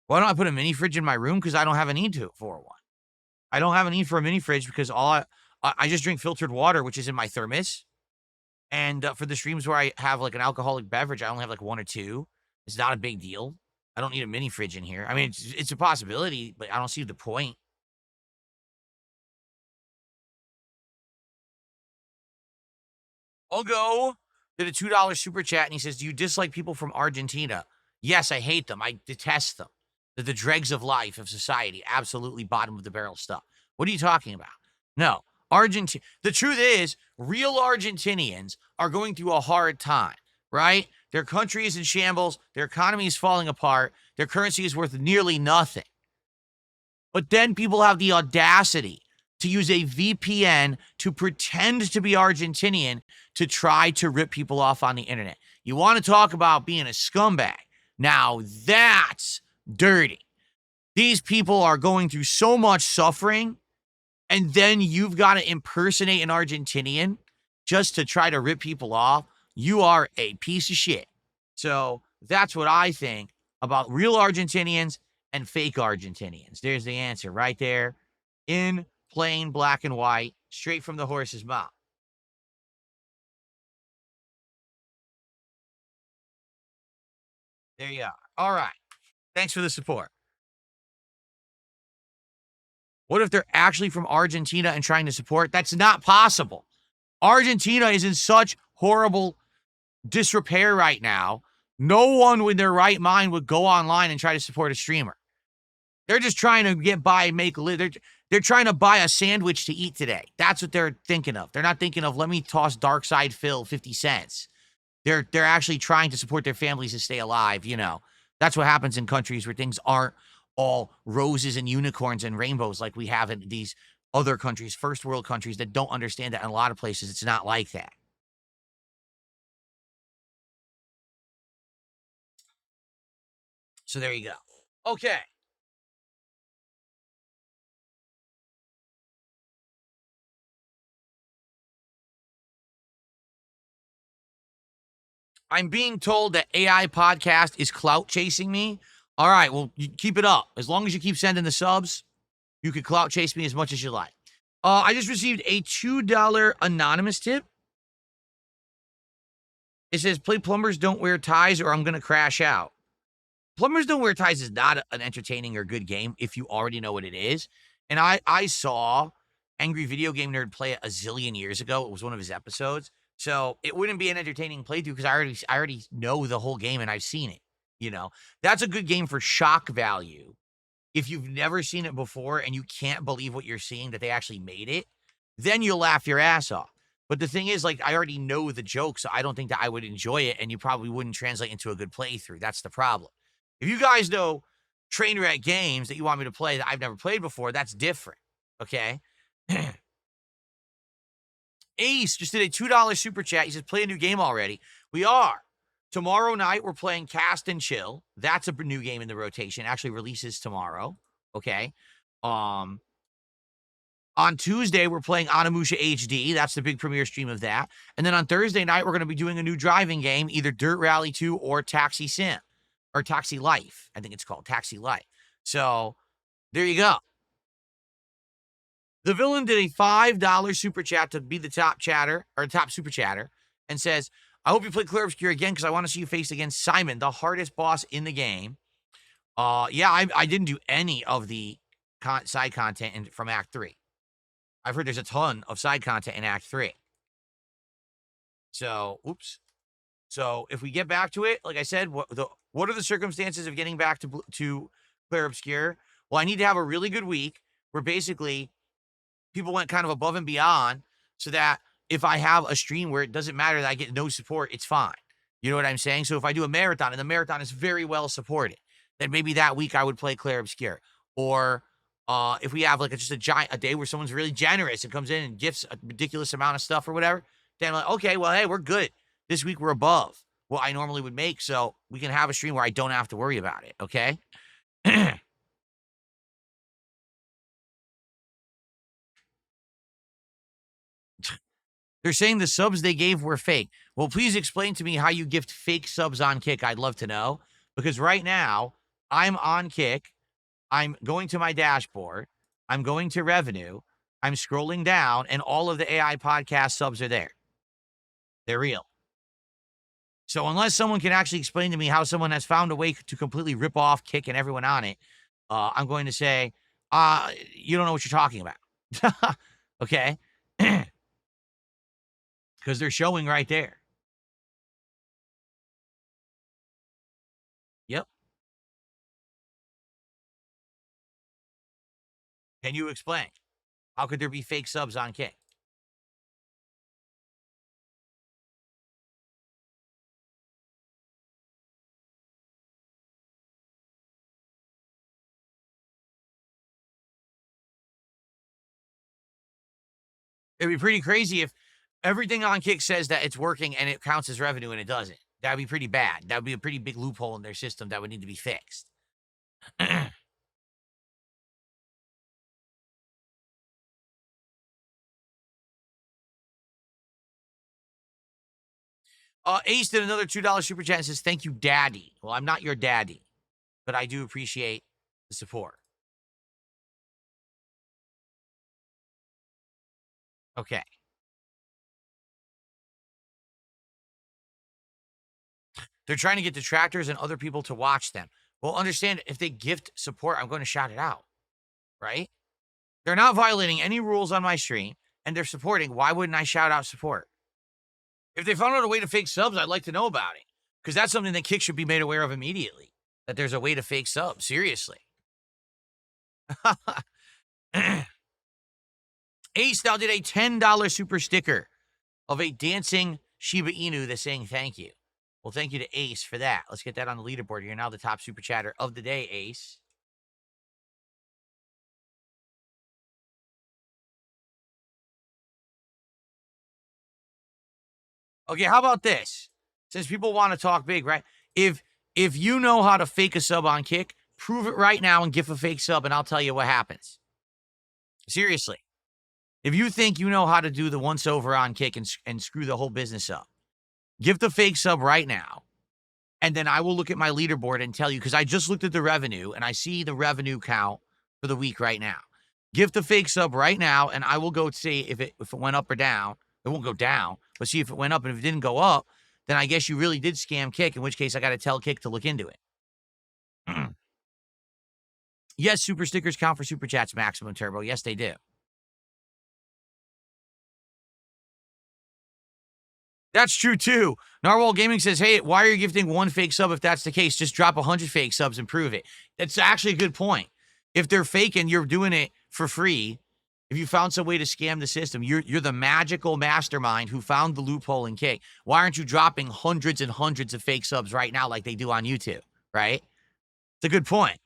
Speaker 1: Why don't I put a mini fridge in my room? Because I don't have a need for one. I don't have a need for a mini fridge because I just drink filtered water, which is in my thermos. And for the streams where I have like an alcoholic beverage, I only have like 1 or 2. It's not a big deal. I don't need a mini fridge in here. I mean, it's a possibility, but I don't see the point. Ogo did a $2 super chat and he says, "Do you dislike people from Argentina?" Yes, I hate them. I detest them. They're the dregs of life, of society. Absolutely bottom of the barrel stuff. What are you talking about? No. The truth is, real Argentinians are going through a hard time, right? Their country is in shambles. Their economy is falling apart. Their currency is worth nearly nothing. But then people have the audacity to use a VPN to pretend to be Argentinian to try to rip people off on the internet. You want to talk about being a scumbag? Now that's dirty. These people are going through so much suffering, and then you've got to impersonate an Argentinian just to try to rip people off. You are a piece of shit. So that's what I think about real Argentinians and fake Argentinians. There's the answer right there in plain black and white, straight from the horse's mouth. There you are. All right. Thanks for the support. What if they're actually from Argentina and trying to support? That's not possible. Argentina is in such horrible disrepair right now. No one with their right mind would go online and try to support a streamer. They're just trying to get by, they're trying to buy a sandwich to eat today. That's what they're thinking of. They're not thinking of, let me toss Dark Side Phil 50 cents. They're actually trying to support their families to stay alive, you know. That's what happens in countries where things aren't all roses and unicorns and rainbows like we have in these other countries, first world countries that don't understand that. In a lot of places, it's not like that. So there you go. Okay. I'm being told that AI podcast is clout chasing me. All right, well, you keep it up. As long as you keep sending the subs, you can clout chase me as much as you like. I just received a $2 anonymous tip. It says, play Plumbers Don't Wear Ties or I'm going to crash out. Plumbers Don't Wear Ties is not an entertaining or good game if you already know what it is. And I saw Angry Video Game Nerd play it a zillion years ago. It was one of his episodes. So it wouldn't be an entertaining playthrough because I already know the whole game and I've seen it. You know, that's a good game for shock value. If you've never seen it before and you can't believe what you're seeing, that they actually made it, then you'll laugh your ass off. But the thing is, like, I already know the joke, so I don't think that I would enjoy it, and you probably wouldn't translate into a good playthrough. That's the problem. If you guys know train wreck games that you want me to play that I've never played before, that's different. Okay. Ace just did a $2 super chat. He says, play a new game already. We are. Tomorrow night, we're playing Cast and Chill. That's a new game in the rotation. Actually releases tomorrow. Okay. On Tuesday, we're playing Onimusha HD. That's the big premiere stream of that. And then on Thursday night, we're going to be doing a new driving game, either Dirt Rally 2 or Taxi Sim. Or Taxi Life. I think it's called Taxi Life. So, there you go. The villain did a $5 super chat to be the top chatter, or top super chatter, and says, I hope you play Clear Obscure again because I want to see you face against Simon, the hardest boss in the game. Yeah, I didn't do any of the side content from Act 3. I've heard there's a ton of side content in Act 3. So, oops. So, if we get back to it, like I said, what are the circumstances of getting back to Clear Obscure? Well, I need to have a really good week where basically people went kind of above and beyond so that if I have a stream where it doesn't matter that I get no support, it's fine. You know what I'm saying? So if I do a marathon and the marathon is very well supported, then maybe that week I would play Claire Obscure. Or if we have like just a day where someone's really generous and comes in and gifts a ridiculous amount of stuff or whatever, then I'm like, okay, well, hey, we're good. This week we're above what I normally would make, so we can have a stream where I don't have to worry about it, okay? They're saying the subs they gave were fake. Well, please explain to me how you gift fake subs on Kick. I'd love to know. Because right now, I'm on Kick. I'm going to my dashboard. I'm going to revenue. I'm scrolling down, and all of the AI podcast subs are there. They're real. So unless someone can actually explain to me how someone has found a way to completely rip off Kick and everyone on it, I'm going to say, you don't know what you're talking about. Okay? Because they're showing right there. Yep. Can you explain? How could there be fake subs on Kick? It'd be pretty crazy if everything on Kick says that it's working and it counts as revenue and it doesn't. That'd be pretty bad. That would be a pretty big loophole in their system that would need to be fixed. Ace did another $2 super chat and says, thank you, daddy. Well, I'm not your daddy, but I do appreciate the support. Okay. They're trying to get detractors and other people to watch them. Well, understand, if they gift support, I'm going to shout it out, right? They're not violating any rules on my stream, and they're supporting. Why wouldn't I shout out support? If they found out a way to fake subs, I'd like to know about it, because that's something that Kick should be made aware of immediately, that there's a way to fake subs. Seriously. Ace now did a $10 super sticker of a dancing Shiba Inu that's saying thank you. Well, thank you to Ace for that. Let's get that on the leaderboard. You're now the top super chatter of the day, Ace. Okay, how about this? Since people want to talk big, right? If you know how to fake a sub on Kick, prove it right now and give a fake sub, and I'll tell you what happens. Seriously. If you think you know how to do the once over on Kick and screw the whole business up, give the fake sub right now. And then I will look at my leaderboard and tell you, because I just looked at the revenue and I see the revenue count for the week right now. Give the fake sub right now, and I will go see if it went up or down. It won't go down, but see if it went up. And if it didn't go up, then I guess you really did scam Kick, in which case I got to tell Kick to look into it. Yes, super stickers count for super chats, Maximum Turbo. Yes, they do. That's true, too. Narwhal Gaming says, hey, why are you gifting one fake sub if that's the case? Just drop 100 fake subs and prove it. That's actually a good point. If they're faking, you're doing it for free. If you found some way to scam the system, you're the magical mastermind who found the loophole in Kick. Why aren't you dropping hundreds and hundreds of fake subs right now like they do on YouTube, right? It's a good point.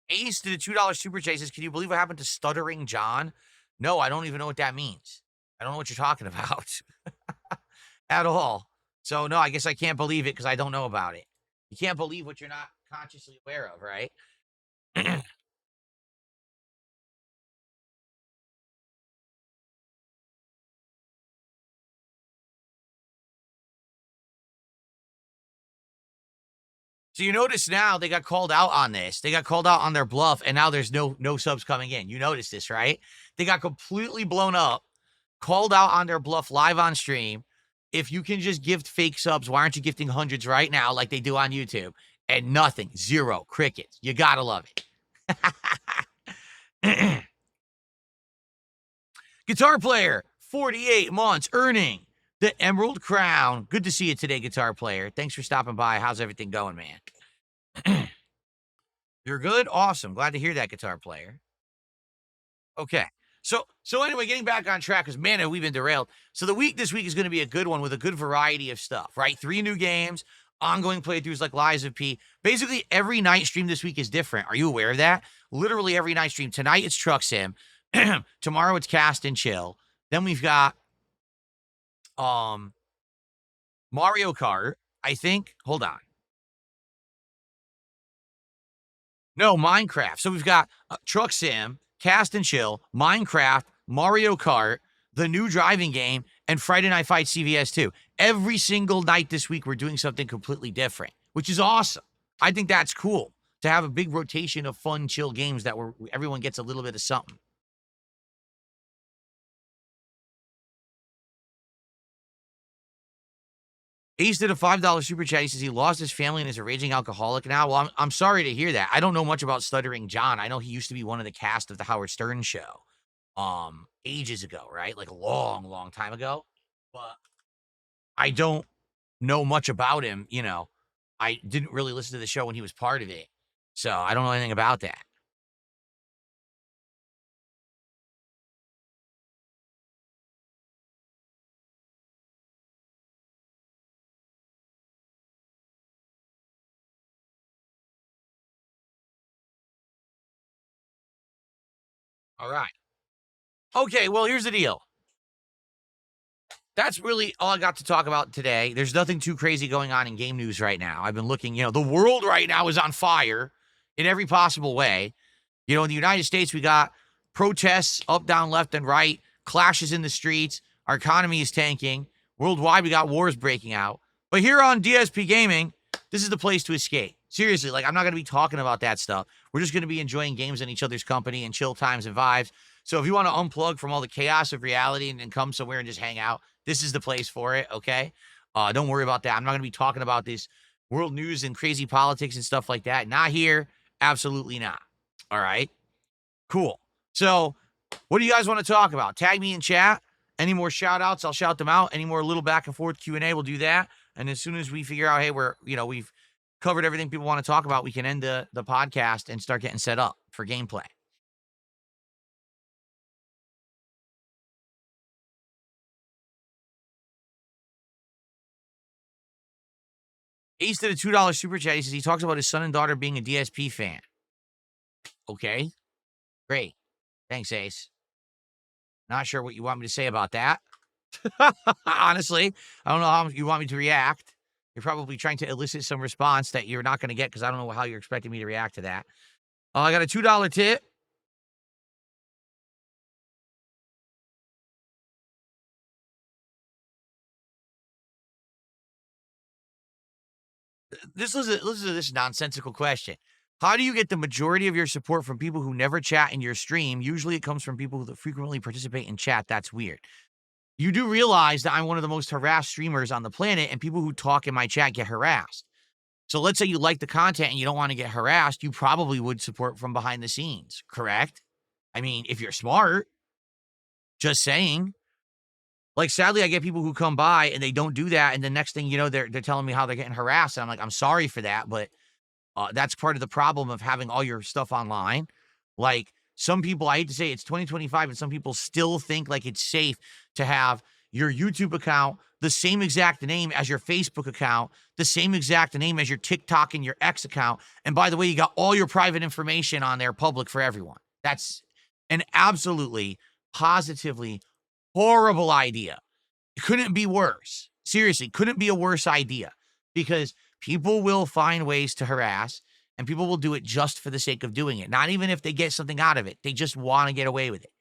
Speaker 1: Ace did a $2 super chases. Can you believe what happened to Stuttering John? No, I don't even know what that means. I don't know what you're talking about at all. So, no, I guess I can't believe it because I don't know about it. You can't believe what you're not consciously aware of, right? So you notice now they got called out on this. They got called out on their bluff, and now there's no subs coming in. You notice this, right? They got completely blown up, called out on their bluff live on stream. If you can just gift fake subs, why aren't you gifting hundreds right now like they do on YouTube? And nothing, zero, crickets. You gotta love it. Guitar player, 48 months, earning the Emerald Crown. Good to see you today, guitar player. Thanks for stopping by. How's everything going, man? You're good? Awesome. Glad to hear that, guitar player. Okay. So anyway, getting back on track, because, man, have we been derailed. So this week is going to be a good one with a good variety of stuff, right? 3 new games, ongoing playthroughs like Lies of P. Basically, every night stream this week is different. Are you aware of that? Literally every night stream. Tonight, it's Truck Sim. Tomorrow, it's Cast and Chill. Then we've got Mario Kart, I think. Hold on. No, Minecraft. So we've got Truck Sim, Cast and Chill, Minecraft, Mario Kart, the new driving game, and Friday Night Fight CVS 2. Every single night this week, we're doing something completely different, which is awesome. I think that's cool to have a big rotation of fun, chill games that everyone gets a little bit of something. Ace did a $5 super chat. He says he lost his family and is a raging alcoholic now. Well, I'm sorry to hear that. I don't know much about Stuttering John. I know he used to be one of the cast of the Howard Stern show ages ago, right? Like a long, long time ago. But I don't know much about him, you know. I didn't really listen to the show when he was part of it. So I don't know anything about that. All right. Okay, well, here's the deal. That's really all I got to talk about today. There's nothing too crazy going on in game news right now. I've been looking, the world right now is on fire in every possible way. In the United States, we got protests up, down, left, and right, clashes in the streets. Our economy is tanking. Worldwide, we got wars breaking out. But here on DSP Gaming, this is the place to escape. Seriously, I'm not going to be talking about that stuff. We're just going to be enjoying games in each other's company and chill times and vibes. So if you want to unplug from all the chaos of reality and come somewhere and just hang out, this is the place for it, okay? Don't worry about that. I'm not going to be talking about this world news and crazy politics and stuff like that. Not here. Absolutely not. All right? Cool. So what do you guys want to talk about? Tag me in chat. Any more shout outs, I'll shout them out. Any more little back and forth Q&A, we'll do that. And as soon as we figure out, hey, we've covered everything people want to talk about, we can end the podcast and start getting set up for gameplay. Ace did a $2 super chat. He says he talks about his son and daughter being a DSP fan. Okay, great. Thanks, Ace. Not sure what you want me to say about that. Honestly, I don't know how you want me to react. You're probably trying to elicit some response that you're not going to get because I don't know how you're expecting me to react to that. I got a $2 tip. Listen to this nonsensical question. How do you get the majority of your support from people who never chat in your stream? Usually it comes from people who frequently participate in chat. That's weird. You do realize that I'm one of the most harassed streamers on the planet, and people who talk in my chat get harassed. So let's say you like the content and you don't want to get harassed, you probably would support from behind the scenes, correct? I mean, if you're smart, just saying. Like, sadly, I get people who come by and they don't do that, and the next thing you know, they're telling me how they're getting harassed, and I'm like, I'm sorry for that, but that's part of the problem of having all your stuff online. Like, some people, I hate to say it's 2025, and some people still think like it's safe to have your YouTube account the same exact name as your Facebook account, the same exact name as your TikTok and your X account. And by the way, you got all your private information on there public for everyone. That's an absolutely, positively horrible idea. It couldn't be worse. Seriously, couldn't be a worse idea, because people will find ways to harass, and people will do it just for the sake of doing it. Not even if they get something out of it. They just want to get away with it.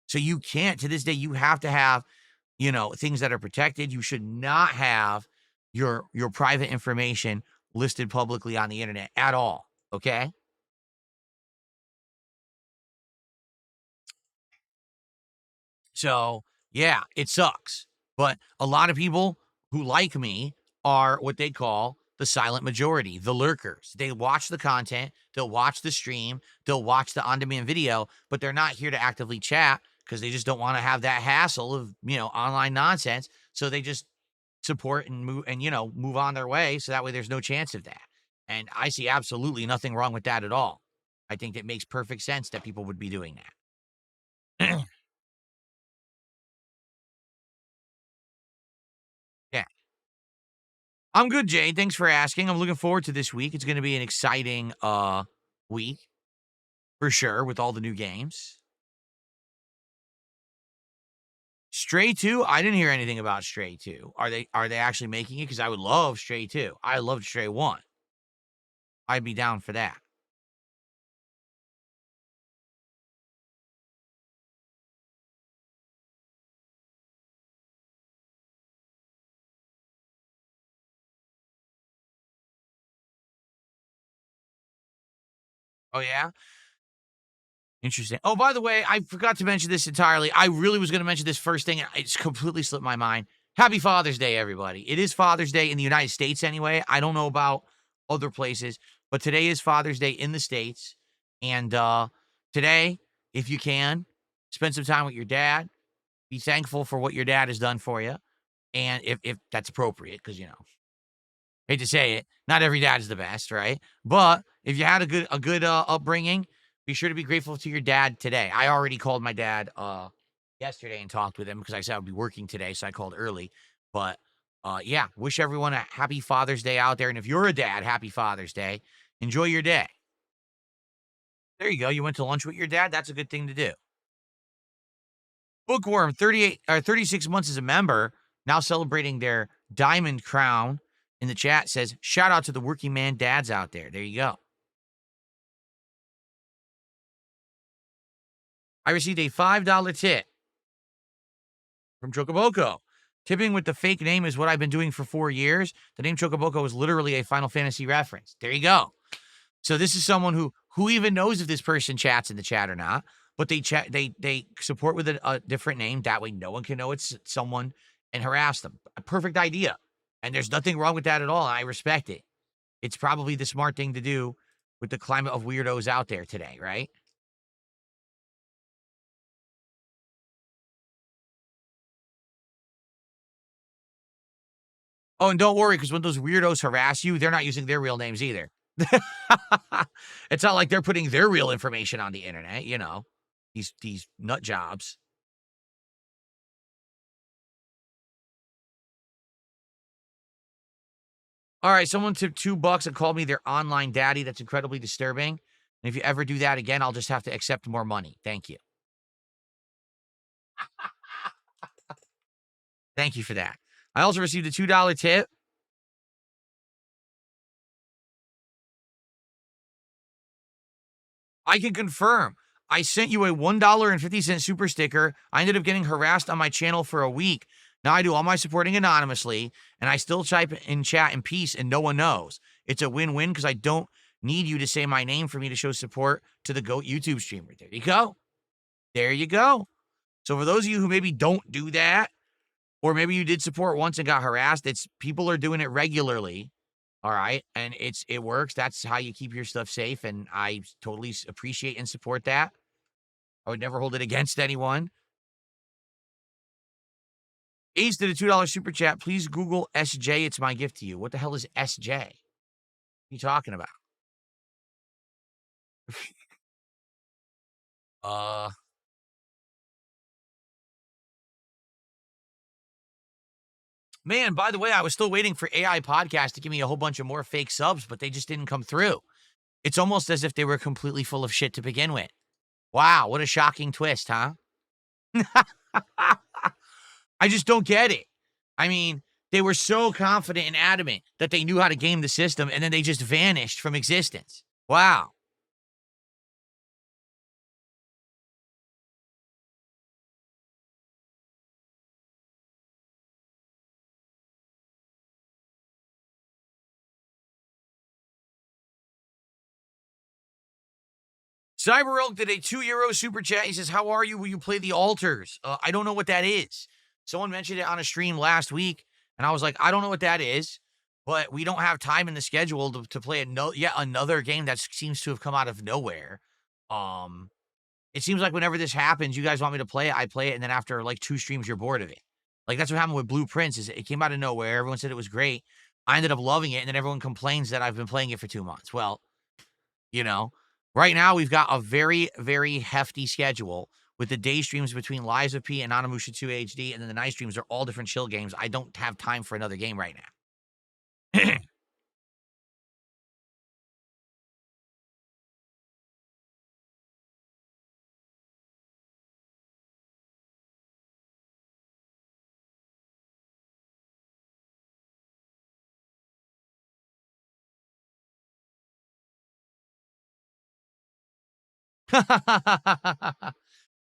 Speaker 1: So you can't, to this day, you have to have, things that are protected. You should not have your private information listed publicly on the internet at all. Okay? So, yeah, it sucks. But a lot of people who like me are what they call the silent majority, the lurkers. They watch the content, they'll watch the stream, they'll watch the on-demand video, but they're not here to actively chat because they just don't want to have that hassle of, online nonsense. So they just support and move on their way. So that way there's no chance of that. And I see absolutely nothing wrong with that at all. I think it makes perfect sense that people would be doing that. Yeah. I'm good, Jay. Thanks for asking. I'm looking forward to this week. It's going to be an exciting week for sure with all the new games. Stray 2, I didn't hear anything about Stray 2. Are they actually making it? Because I would love Stray 2. I loved Stray 1. I'd be down for that. Oh, yeah? Interesting. Oh, by the way, I forgot to mention this entirely. I really was going to mention this first thing. It's completely slipped my mind. Happy Father's Day, everybody. It is Father's Day in the United States anyway. I don't know about other places, but today is Father's Day in the States. And today, if you can, spend some time with your dad. Be thankful for what your dad has done for you. And if that's appropriate, because, hate to say it, not every dad is the best, right? But if you had a good upbringing, be sure to be grateful to your dad today. I already called my dad yesterday and talked with him because I said I would be working today, so I called early. But yeah, wish everyone a happy Father's Day out there. And if you're a dad, happy Father's Day. Enjoy your day. There you go. You went to lunch with your dad. That's a good thing to do. Bookworm, 36 months as a member, now celebrating their diamond crown. In the chat says, shout out to the working man dads out there. There you go. I received a $5 tip from Chocoboco. Tipping with the fake name is what I've been doing for 4 years. The name Chocoboco is literally a Final Fantasy reference. There you go. So this is someone who even knows if this person chats in the chat or not. but they support with a different name. That way no one can know it's someone and harass them. A perfect idea. And there's nothing wrong with that at all. I respect it. It's probably the smart thing to do with the climate of weirdos out there today, right? Oh, and don't worry, because when those weirdos harass you, they're not using their real names either. It's not like they're putting their real information on the internet, you know. These nut jobs. All right, someone took $2 and called me their online daddy. That's incredibly disturbing. And if you ever do that again, I'll just have to accept more money. Thank you. Thank you for that. I also received a $2 tip. I can confirm. I sent you a $1.50 super sticker. I ended up getting harassed on my channel for a week. Now I do all my supporting anonymously, and I still type in chat in peace, and no one knows. It's a win-win because I don't need you to say my name for me to show support to the GOAT YouTube streamer. There you go. There you go. So for those of you who maybe don't do that, or maybe you did support once and got harassed, it's people are doing it regularly. All right. And it works. That's how you keep your stuff safe. And I totally appreciate and support that. I would never hold it against anyone. Ace did a $2 super chat. Please Google SJ. It's my gift to you. What the hell is SJ? What are you talking about? Man, by the way, I was still waiting for AI Podcast to give me a whole bunch of more fake subs, but they just didn't come through. It's almost as if they were completely full of shit to begin with. Wow, what a shocking twist, huh? I just don't get it. I mean, they were so confident and adamant that they knew how to game the system, and then they just vanished from existence. Wow. Cyber did a €2 super chat. He says, how are you? Will you play the altars? I don't know what that is. Someone mentioned it on a stream last week, and I was like, I don't know what that is, but we don't have time in the schedule to play yet another game that seems to have come out of nowhere. It seems like whenever this happens, you guys want me to play it, I play it, and then after like 2 streams, you're bored of it. Like that's what happened with Blue Prince. Is it came out of nowhere. Everyone said it was great. I ended up loving it, and then everyone complains that I've been playing it for 2 months. Well, you know, right now we've got a very, very hefty schedule with the day streams between Lies of P and Onimusha 2 HD, and then the night streams are all different chill games. I don't have time for another game right now.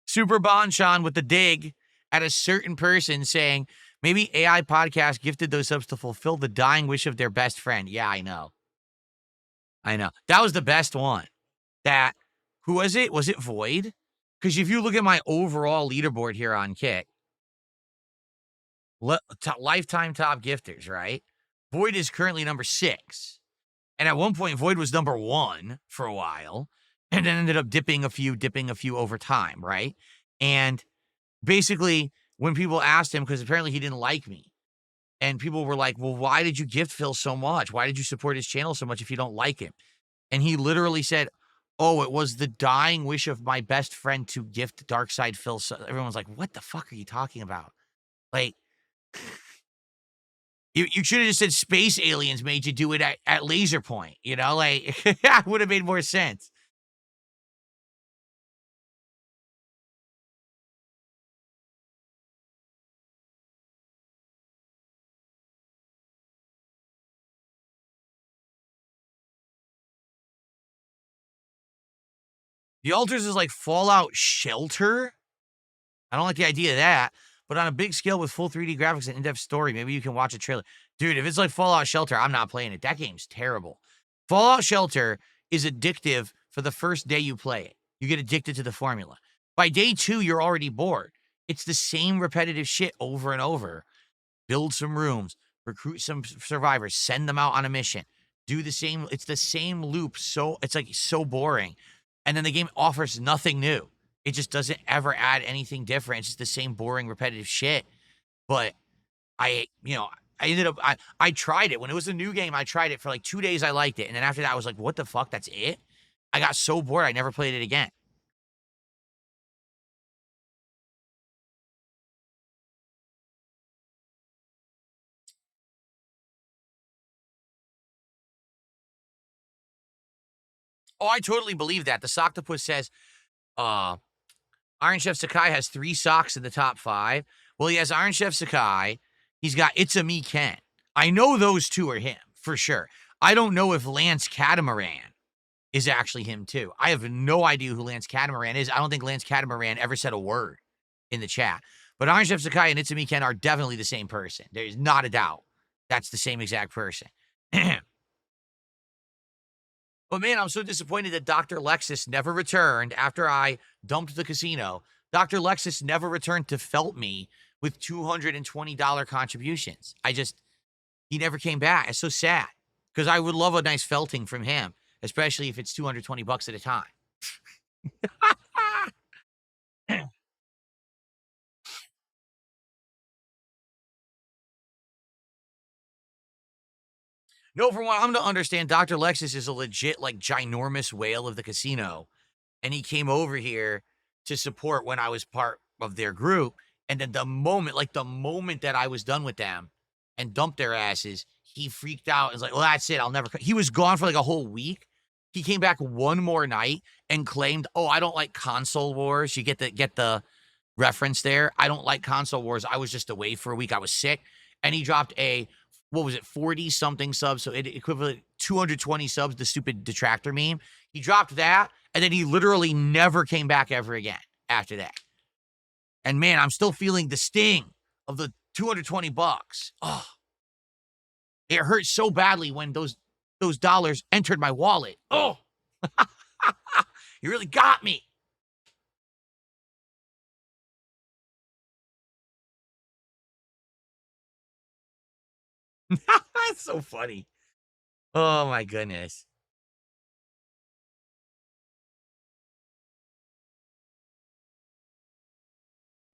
Speaker 1: Super Bonchon with the dig at a certain person saying, maybe AI Podcast gifted those subs to fulfill the dying wish of their best friend. Yeah, I know. I know. That was the best one. Who was it? Was it Void? Because if you look at my overall leaderboard here on Kick, lifetime top gifters, right? Void is currently number 6. And at one point, Void was number 1 for a while, and then ended up dipping a few over time, right? And basically, when people asked him, because apparently he didn't like me, and people were like, well, why did you gift Phil so much? Why did you support his channel so much if you don't like him? And he literally said, oh, it was the dying wish of my best friend to gift Darkside Phil. So everyone's like, what the fuck are you talking about? Like, you should have just said space aliens made you do it at laser point, you know? Like, that would have made more sense. The Altars is like Fallout Shelter. I don't like the idea of that. But on a big scale with full 3D graphics and in-depth story, maybe you can watch a trailer. Dude, if it's like Fallout Shelter, I'm not playing it. That game's terrible. Fallout Shelter is addictive for the first day you play it. You get addicted to the formula. By day 2, you're already bored. It's the same repetitive shit over and over. Build some rooms, recruit some survivors, send them out on a mission, do the same. It's the same loop. So it's like so boring. And then the game offers nothing new. It just doesn't ever add anything different. It's just the same boring, repetitive shit. But I ended up, I tried it. When it was a new game, I tried it for like 2 days. I liked it. And then after that, I was like, what the fuck? That's it? I got so bored. I never played it again. Oh, I totally believe that. The Soctopus says, uh, Iron Chef Sakai has 3 socks in the top 5. Well, he has Iron Chef Sakai. He's got It's a Me Ken. I know those 2 are him, for sure. I don't know if Lance Catamaran is actually him, too. I have no idea who Lance Catamaran is. I don't think Lance Catamaran ever said a word in the chat. But Iron Chef Sakai and It's a Me Ken are definitely the same person. There's not a doubt. That's the same exact person. But man, I'm so disappointed that Dr. Lexus never returned after I dumped the casino. Dr. Lexus never returned to felt me with $220 contributions. He never came back. It's so sad because I would love a nice felting from him, especially if it's 220 bucks at a time. No, from what I'm to understand, Dr. Lexus is a legit, like, ginormous whale of the casino. And he came over here to support when I was part of their group. And then the moment that I was done with them and dumped their asses, he freaked out and was like, well, that's it. I'll never come. He was gone for like a whole week. He came back one more night and claimed, oh, I don't like console wars. You get the reference there. I don't like console wars. I was just away for a week. I was sick. And he dropped what was it, 40 something subs. So it equivalent 220 subs, the stupid detractor meme. He dropped that. And then he literally never came back ever again after that. And man, I'm still feeling the sting of the 220 bucks. Oh, it hurt so badly when those dollars entered my wallet. Oh, you really got me. That's so funny. Oh my goodness.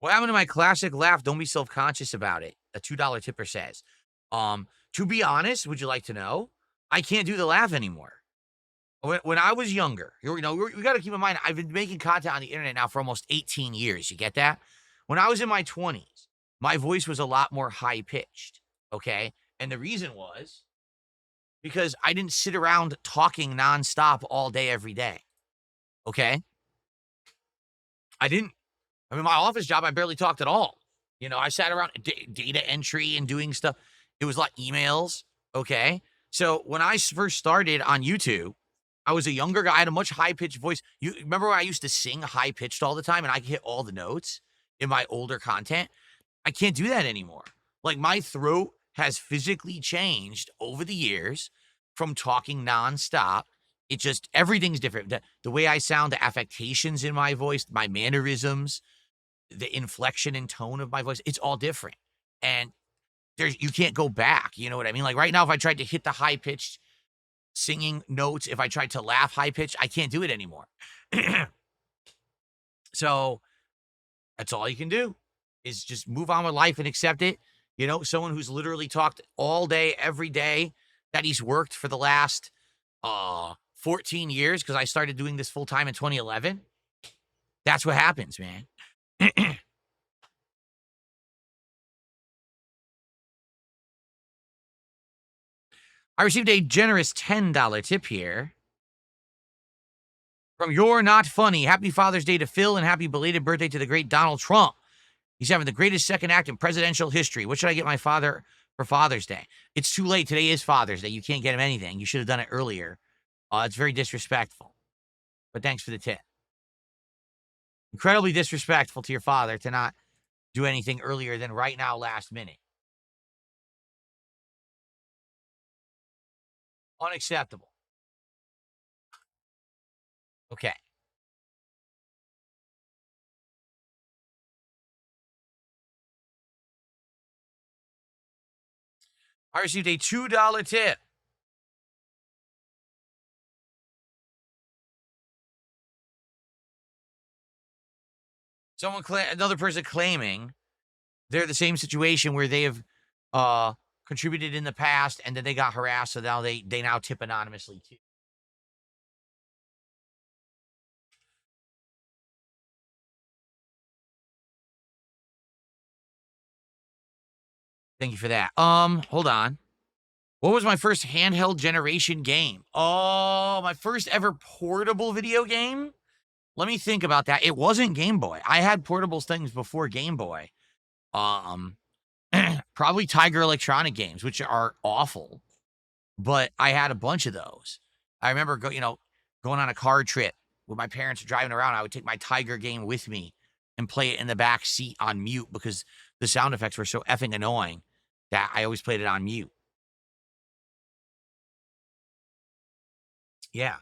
Speaker 1: What happened to my classic laugh? Don't be self-conscious about it. A $2 tipper says. To be honest, would you like to know? I can't do the laugh anymore. When I was younger, we got to keep in mind, I've been making content on the internet now for almost 18 years. You get that? When I was in my 20s, my voice was a lot more high pitched. Okay. And the reason was because I didn't sit around talking nonstop all day, every day. Okay. I didn't. I mean, my office job, I barely talked at all. I sat around data entry and doing stuff. It was like emails. Okay. So when I first started on YouTube, I was a younger guy. I had a much high pitched voice. You remember when I used to sing high pitched all the time and I could hit all the notes in my older content? I can't do that anymore. Like my throat has physically changed over the years from talking nonstop. It just, everything's different. The way I sound, the affectations in my voice, my mannerisms, the inflection and tone of my voice, it's all different. And you can't go back. You know what I mean? Like right now, if I tried to hit the high pitched singing notes, if I tried to laugh high pitched, I can't do it anymore. So that's all you can do is just move on with life and accept it. Someone who's literally talked all day, every day that he's worked for the last 14 years, because I started doing this full time in 2011. That's what happens, man. I received a generous $10 tip here from You're Not Funny. Happy Father's Day to Phil and happy belated birthday to the great Donald Trump. He's having the greatest second act in presidential history. What should I get my father for Father's Day? It's too late. Today is Father's Day. You can't get him anything. You should have done it earlier. It's very disrespectful. But thanks for the tip. Incredibly disrespectful to your father to not do anything earlier than right now, last minute. Unacceptable. Okay. I received a $2 tip. Another person claiming they're the same situation where they have contributed in the past and then they got harassed, so now they now tip anonymously too. Thank you for that. Hold on. What was my first handheld generation game? Oh, my first ever portable video game? Let me think about that. It wasn't Game Boy. I had portable things before Game Boy. Um, probably Tiger Electronic games, which are awful, but I had a bunch of those. I remember going on a car trip with my parents driving around. I would take my Tiger game with me and play it in the back seat on mute because the sound effects were so effing annoying that I always played it on mute. Yeah.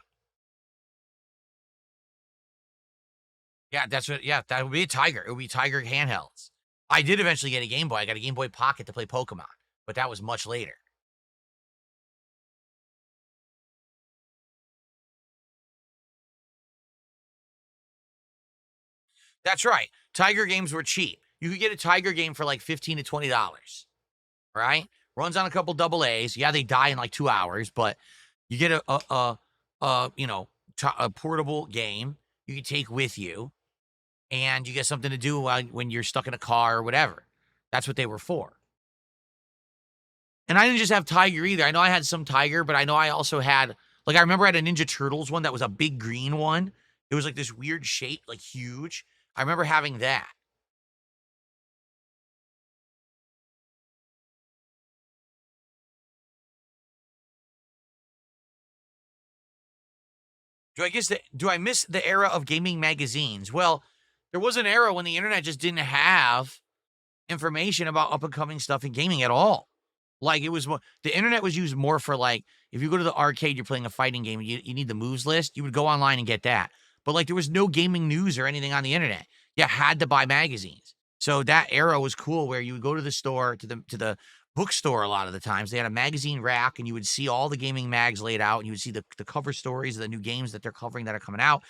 Speaker 1: Yeah, that would be a Tiger. It would be Tiger handhelds. I did eventually get a Game Boy. I got a Game Boy Pocket to play Pokemon, but that was much later. That's right. Tiger games were cheap. You could get a Tiger game for like $15 to $20, right? Runs on a couple double A's. Yeah, they die in like 2 hours, but you get a portable game you can take with you, and you get something to do when you're stuck in a car or whatever. That's what they were for. And I didn't just have Tiger either. I know I had some Tiger, but I know I also had, like, I remember I had a Ninja Turtles one that was a big green one. It was like this weird shape, like huge. I remember having that. Do I miss the era of gaming magazines? Well, there was an era when the internet just didn't have information about up and coming stuff in gaming at all. Like, it was the internet was used more for, like, if you go to the arcade, you're playing a fighting game, you need the moves list, you would go online and get that. But like, there was no gaming news or anything on the internet. You had to buy magazines. So that era was cool where you would go to the store, to the bookstore a lot of the times. They had a magazine rack and you would see all the gaming mags laid out and you would see the cover stories of the new games that they're covering that are coming out.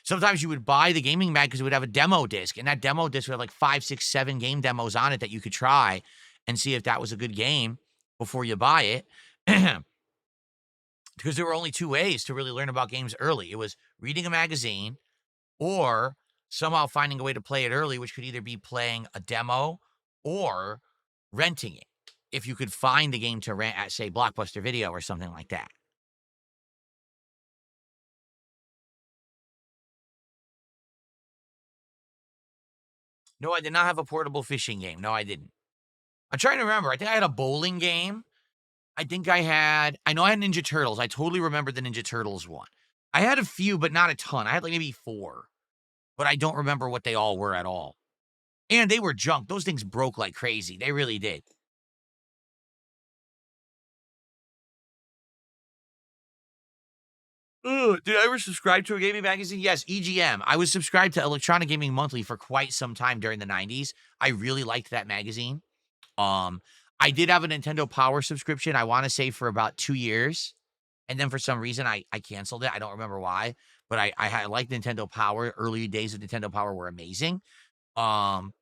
Speaker 1: Sometimes you would buy the gaming mag because it would have a demo disc, and that demo disc would have like 5, 6, 7 game demos on it that you could try and see if that was a good game before you buy it. Because there were only two ways to really learn about games early. It was reading a magazine or somehow finding a way to play it early, which could either be playing a demo or renting it. If you could find the game to rent at, say, Blockbuster Video or something like that. No, I did not have a portable fishing game. No, I didn't. I'm trying to remember. I think I had a bowling game. I know I had Ninja Turtles. I totally remember the Ninja Turtles one. I had a few, but not a ton. I had like maybe 4, but I don't remember what they all were at all. And they were junk. Those things broke like crazy. They really did. Ugh, did I ever subscribe to a gaming magazine? Yes, EGM. I was subscribed to Electronic Gaming Monthly for quite some time during the 90s. I really liked that magazine. Um, I did have a Nintendo Power subscription, I want to say for about 2 years. And then for some reason I canceled it. I don't remember why, but I liked Nintendo Power. Early days of Nintendo Power were amazing. Um,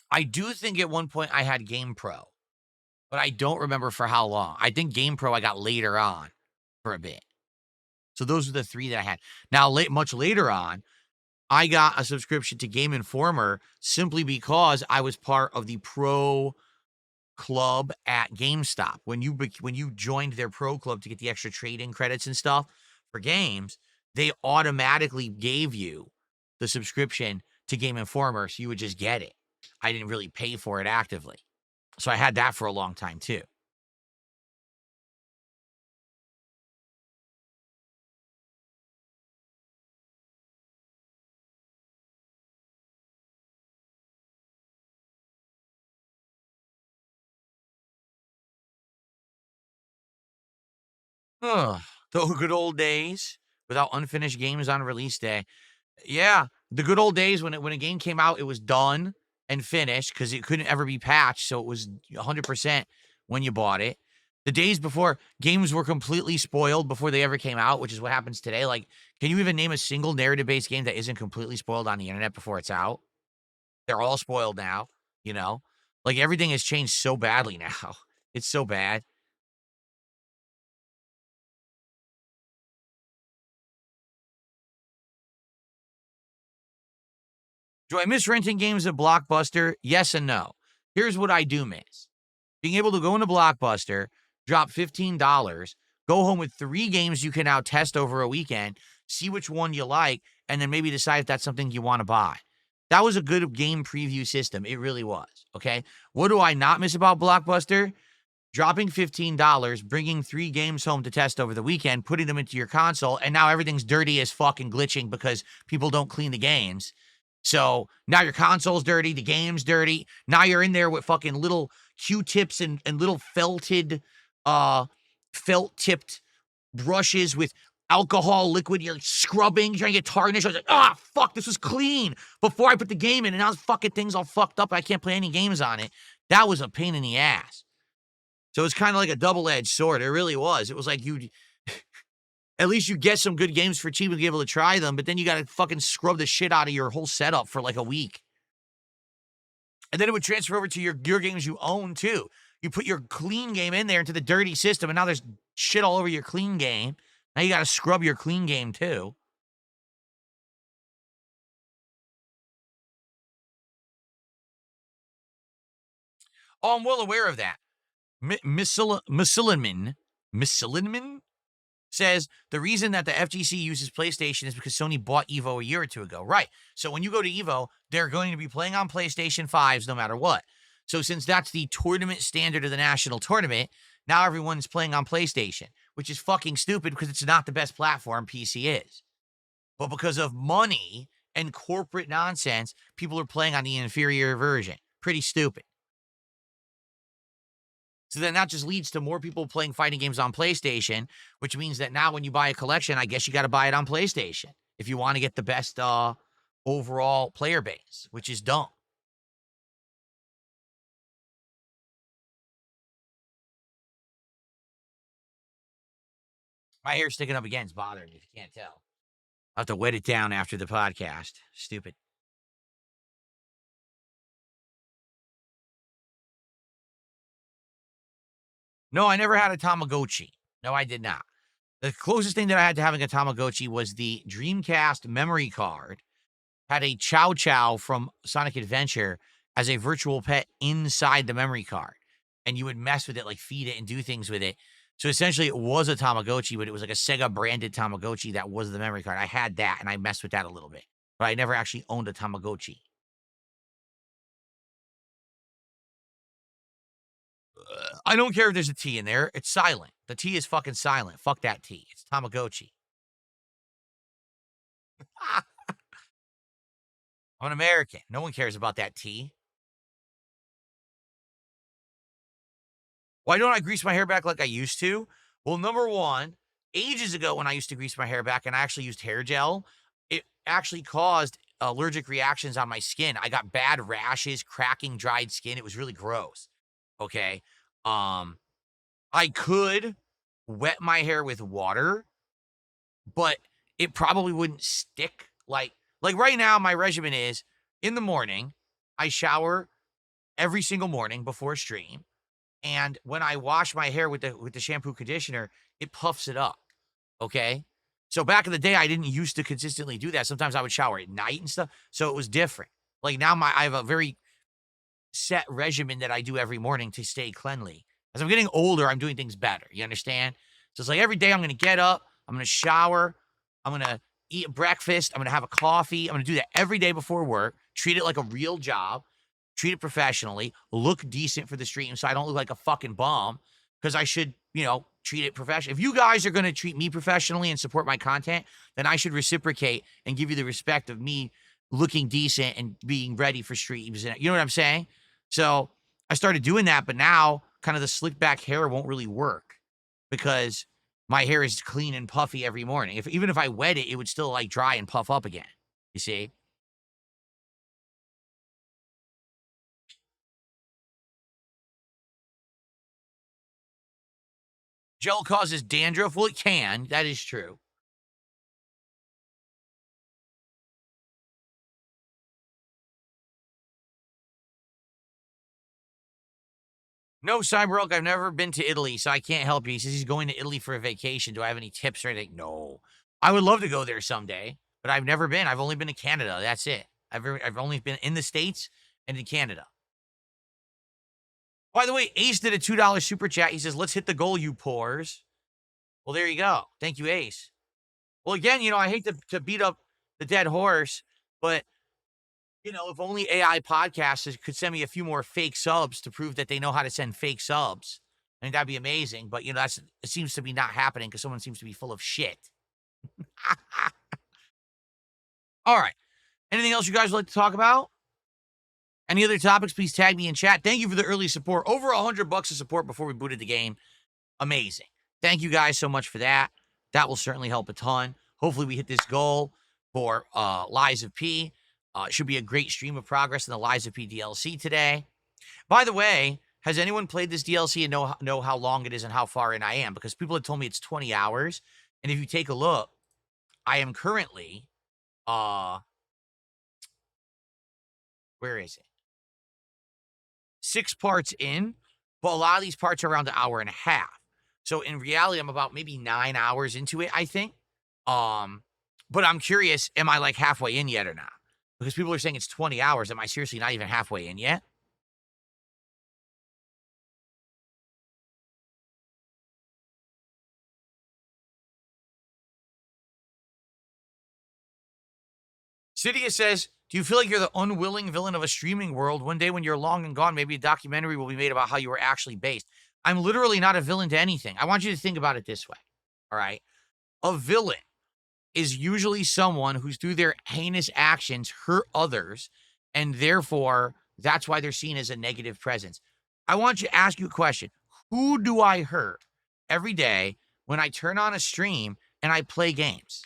Speaker 1: I do think at one point I had Game Pro, but I don't remember for how long. I think Game Pro I got later on for a bit. So those are the 3 that I had. Now, much later on, I got a subscription to Game Informer simply because I was part of the pro club at GameStop. When you joined their pro club to get the extra trade-in credits and stuff for games, they automatically gave you the subscription to Game Informer, so you would just get it. I didn't really pay for it actively. So I had that for a long time too. Ugh, the good old days without unfinished games on release day. Yeah, the good old days when a game came out, it was done. and finished because it couldn't ever be patched. So it was 100% when you bought it. The days before, games were completely spoiled before they ever came out, which is what happens today. Like, can you even name a single narrative-based game that isn't completely spoiled on the internet before it's out? They're all spoiled now, you know? Like, everything has changed so badly now. It's so bad. Do I miss renting games at Blockbuster? Yes and no. Here's what I do miss. Being able to go into Blockbuster, drop $15, go home with 3 games you can now test over a weekend, see which one you like, and then maybe decide if that's something you want to buy. That was a good game preview system. It really was. Okay. What do I not miss about Blockbuster? Dropping $15, bringing 3 games home to test over the weekend, putting them into your console, and now everything's dirty as fucking glitching because people don't clean the games. So now your console's dirty, the game's dirty. Now you're in there with fucking little Q-tips and little felt-tipped brushes with alcohol liquid. You're like scrubbing, trying to get tarnished. I was like, fuck, this was clean before I put the game in, and now the fucking thing's all fucked up. I can't play any games on it. That was a pain in the ass. So it's kind of like a double-edged sword. It really was. It was like at least you get some good games for cheap and be able to try them, but then you got to fucking scrub the shit out of your whole setup for like a week. And then it would transfer over to your games you own too. You put your clean game in there into the dirty system, and now there's shit all over your clean game. Now you got to scrub your clean game too. Oh, I'm well aware of that. Missilliman says the reason that the FGC uses PlayStation is because Sony bought Evo a year or two ago. Right. So when you go to Evo, they're going to be playing on PlayStation 5s no matter what. So since that's the tournament standard of the national tournament, now everyone's playing on PlayStation, which is fucking stupid because it's not the best platform, PC is. But because of money and corporate nonsense, people are playing on the inferior version. Pretty stupid. So then that just leads to more people playing fighting games on PlayStation, which means that now when you buy a collection, I guess you got to buy it on PlayStation if you want to get the best overall player base, which is dumb. My hair's sticking up again. It's bothering me if you can't tell. I'll have to wet it down after the podcast. Stupid. No, I never had a Tamagotchi. No, I did not. The closest thing that I had to having a Tamagotchi was the Dreamcast memory card. Had a Chow Chow from Sonic Adventure as a virtual pet inside the memory card. And you would mess with it, like feed it and do things with it. So essentially it was a Tamagotchi, but it was like a Sega branded Tamagotchi that was the memory card. I had that and I messed with that a little bit. But I never actually owned a Tamagotchi. I don't care if there's a T in there. It's silent. The T is fucking silent. Fuck that T. It's Tamagotchi. I'm an American. No one cares about that T. Why don't I grease my hair back like I used to? Well, number one, ages ago when I used to grease my hair back and I actually used hair gel, it actually caused allergic reactions on my skin. I got bad rashes, cracking, dried skin. It was really gross. Okay. I could wet my hair with water, but it probably wouldn't stick. Like right now, my regimen is in the morning, I shower every single morning before stream. And when I wash my hair with the shampoo conditioner, it puffs it up. Okay. So back in the day, I didn't used to consistently do that. Sometimes I would shower at night and stuff. So it was different. Like now I have a very set regimen that I do every morning to stay cleanly. As I'm getting older, I'm doing things better. You understand? So it's like every day I'm going to get up, I'm going to shower, I'm going to eat breakfast, I'm going to have a coffee. I'm going to do that every day before work, treat it like a real job, treat it professionally, look decent for the stream so I don't look like a fucking bum because I should, treat it professionally. If you guys are going to treat me professionally and support my content, then I should reciprocate and give you the respect of me looking decent and being ready for streams. And you know what I'm saying? So I started doing that, but now kind of the slick back hair won't really work because my hair is clean and puffy every morning. Even if I wet it, it would still like dry and puff up again. You see? Gel causes dandruff. Well, it can. That is true. No, Cyberelk, I've never been to Italy, so I can't help you. He says he's going to Italy for a vacation. Do I have any tips or anything? No. I would love to go there someday, but I've never been. I've only been to Canada. That's it. I've only been in the States and in Canada. By the way, Ace did a $2 super chat. He says, let's hit the goal, you pores. Well, there you go. Thank you, Ace. Well, again, I hate to beat up the dead horse, but if only AI podcasts could send me a few more fake subs to prove that they know how to send fake subs. I mean, that'd be amazing. But, it seems to be not happening because someone seems to be full of shit. All right. Anything else you guys would like to talk about? Any other topics, please tag me in chat. Thank you for the early support. Over $100 of support before we booted the game. Amazing. Thank you guys so much for that. That will certainly help a ton. Hopefully we hit this goal for Lies of P. It should be a great stream of progress in the Lies of P DLC today. By the way, has anyone played this DLC and know how long it is and how far in I am? Because people have told me it's 20 hours. And if you take a look, I am currently, where is it? 6 parts in, but a lot of these parts are around an hour and a half. So in reality, I'm about maybe 9 hours into it, I think. But I'm curious, am I like halfway in yet or not? Because people are saying it's 20 hours. Am I seriously not even halfway in yet? Cydia says, do you feel like you're the unwilling villain of a streaming world? One day when you're long and gone, maybe a documentary will be made about how you were actually based. I'm literally not a villain to anything. I want you to think about it this way, all right? A villain is usually someone who's through their heinous actions hurt others, and therefore that's why they're seen as a negative presence. I want you to ask you a question. Who do I hurt every day when I turn on a stream and I play games?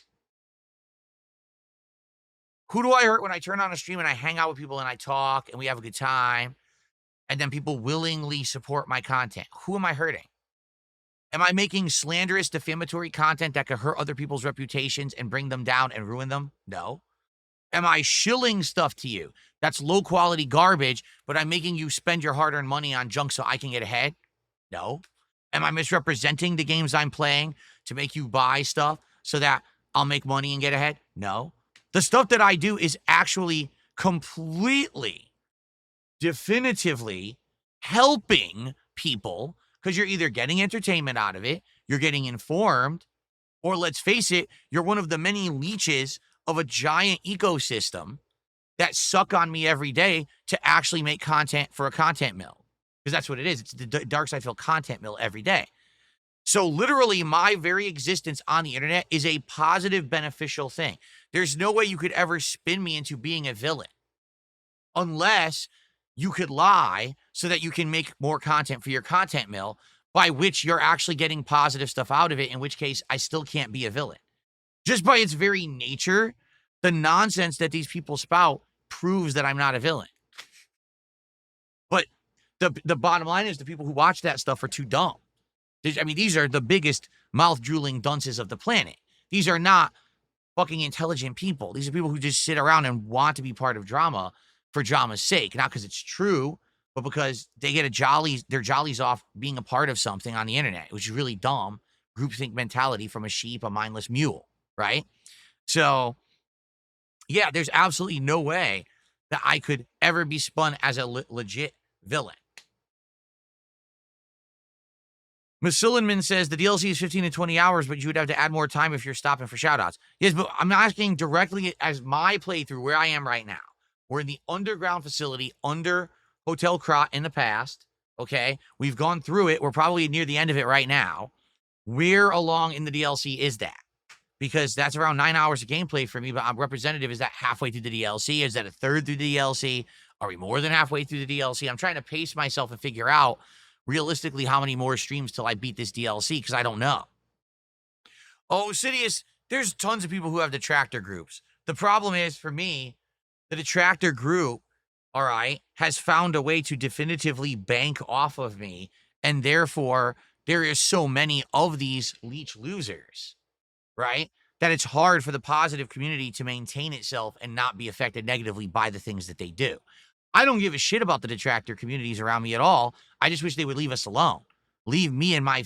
Speaker 1: Who do I hurt when I turn on a stream and I hang out with people and I talk and we have a good time and then people willingly support my content? Who am I hurting? Am I making slanderous, defamatory content that could hurt other people's reputations and bring them down and ruin them? No. Am I shilling stuff to you that's low quality garbage, but I'm making you spend your hard-earned money on junk so I can get ahead? No. Am I misrepresenting the games I'm playing to make you buy stuff so that I'll make money and get ahead? No. The stuff that I do is actually completely, definitively helping people because you're either getting entertainment out of it, you're getting informed, or let's face it, you're one of the many leeches of a giant ecosystem that suck on me every day to actually make content for a content mill. Because that's what it is. It's the Dark Side Phil content mill every day. So literally my very existence on the internet is a positive, beneficial thing. There's no way you could ever spin me into being a villain unless you could lie so that you can make more content for your content mill, by which you're actually getting positive stuff out of it, in which case I still can't be a villain. Just by its very nature, the nonsense that these people spout proves that I'm not a villain. But the bottom line is the people who watch that stuff are too dumb. I mean, these are the biggest mouth-drooling dunces of the planet. These are not fucking intelligent people. These are people who just sit around and want to be part of drama for drama's sake. Not because it's true, but because they get their jollies off being a part of something on the internet, which is really dumb. Groupthink mentality from a sheep, a mindless mule, right? So, yeah, there's absolutely no way that I could ever be spun as a legit villain. Masillinman says the DLC is 15 to 20 hours, but you would have to add more time if you're stopping for shoutouts. Yes, but I'm asking directly as my playthrough where I am right now. We're in the underground facility under Hotel Krat in the past, okay? We've gone through it. We're probably near the end of it right now. Where along in the DLC is that? Because that's around 9 hours of gameplay for me, but I'm representative. Is that halfway through the DLC? Is that a third through the DLC? Are we more than halfway through the DLC? I'm trying to pace myself and figure out realistically how many more streams till I beat this DLC, because I don't know. Oh, Sidious, there's tons of people who have detractor groups. The problem is, for me, the detractor group, all right, has found a way to definitively bank off of me, and therefore there is so many of these leech losers, right? That it's hard for the positive community to maintain itself and not be affected negatively by the things that they do. I don't give a shit about the detractor communities around me at all. I just wish they would leave us alone. Leave me and my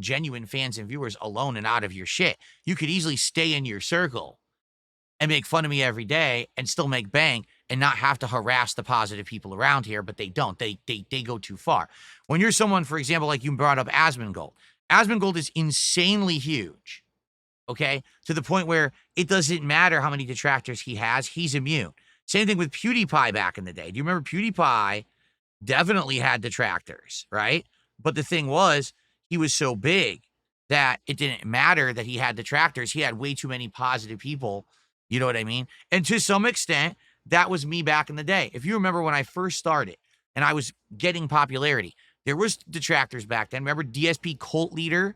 Speaker 1: genuine fans and viewers alone and out of your shit. You could easily stay in your circle and make fun of me every day and still make bank and not have to harass the positive people around here, but they don't. They go too far. When you're someone, for example, like you brought up Asmongold. Asmongold is insanely huge, okay? To the point where it doesn't matter how many detractors he has, he's immune. Same thing with PewDiePie back in the day. Do you remember PewDiePie definitely had detractors, right? But the thing was, he was so big that it didn't matter that he had detractors. He had way too many positive people. You know what I mean? And to some extent, that was me back in the day. If you remember when I first started and I was getting popularity, there was detractors back then. Remember DSP Cult Leader,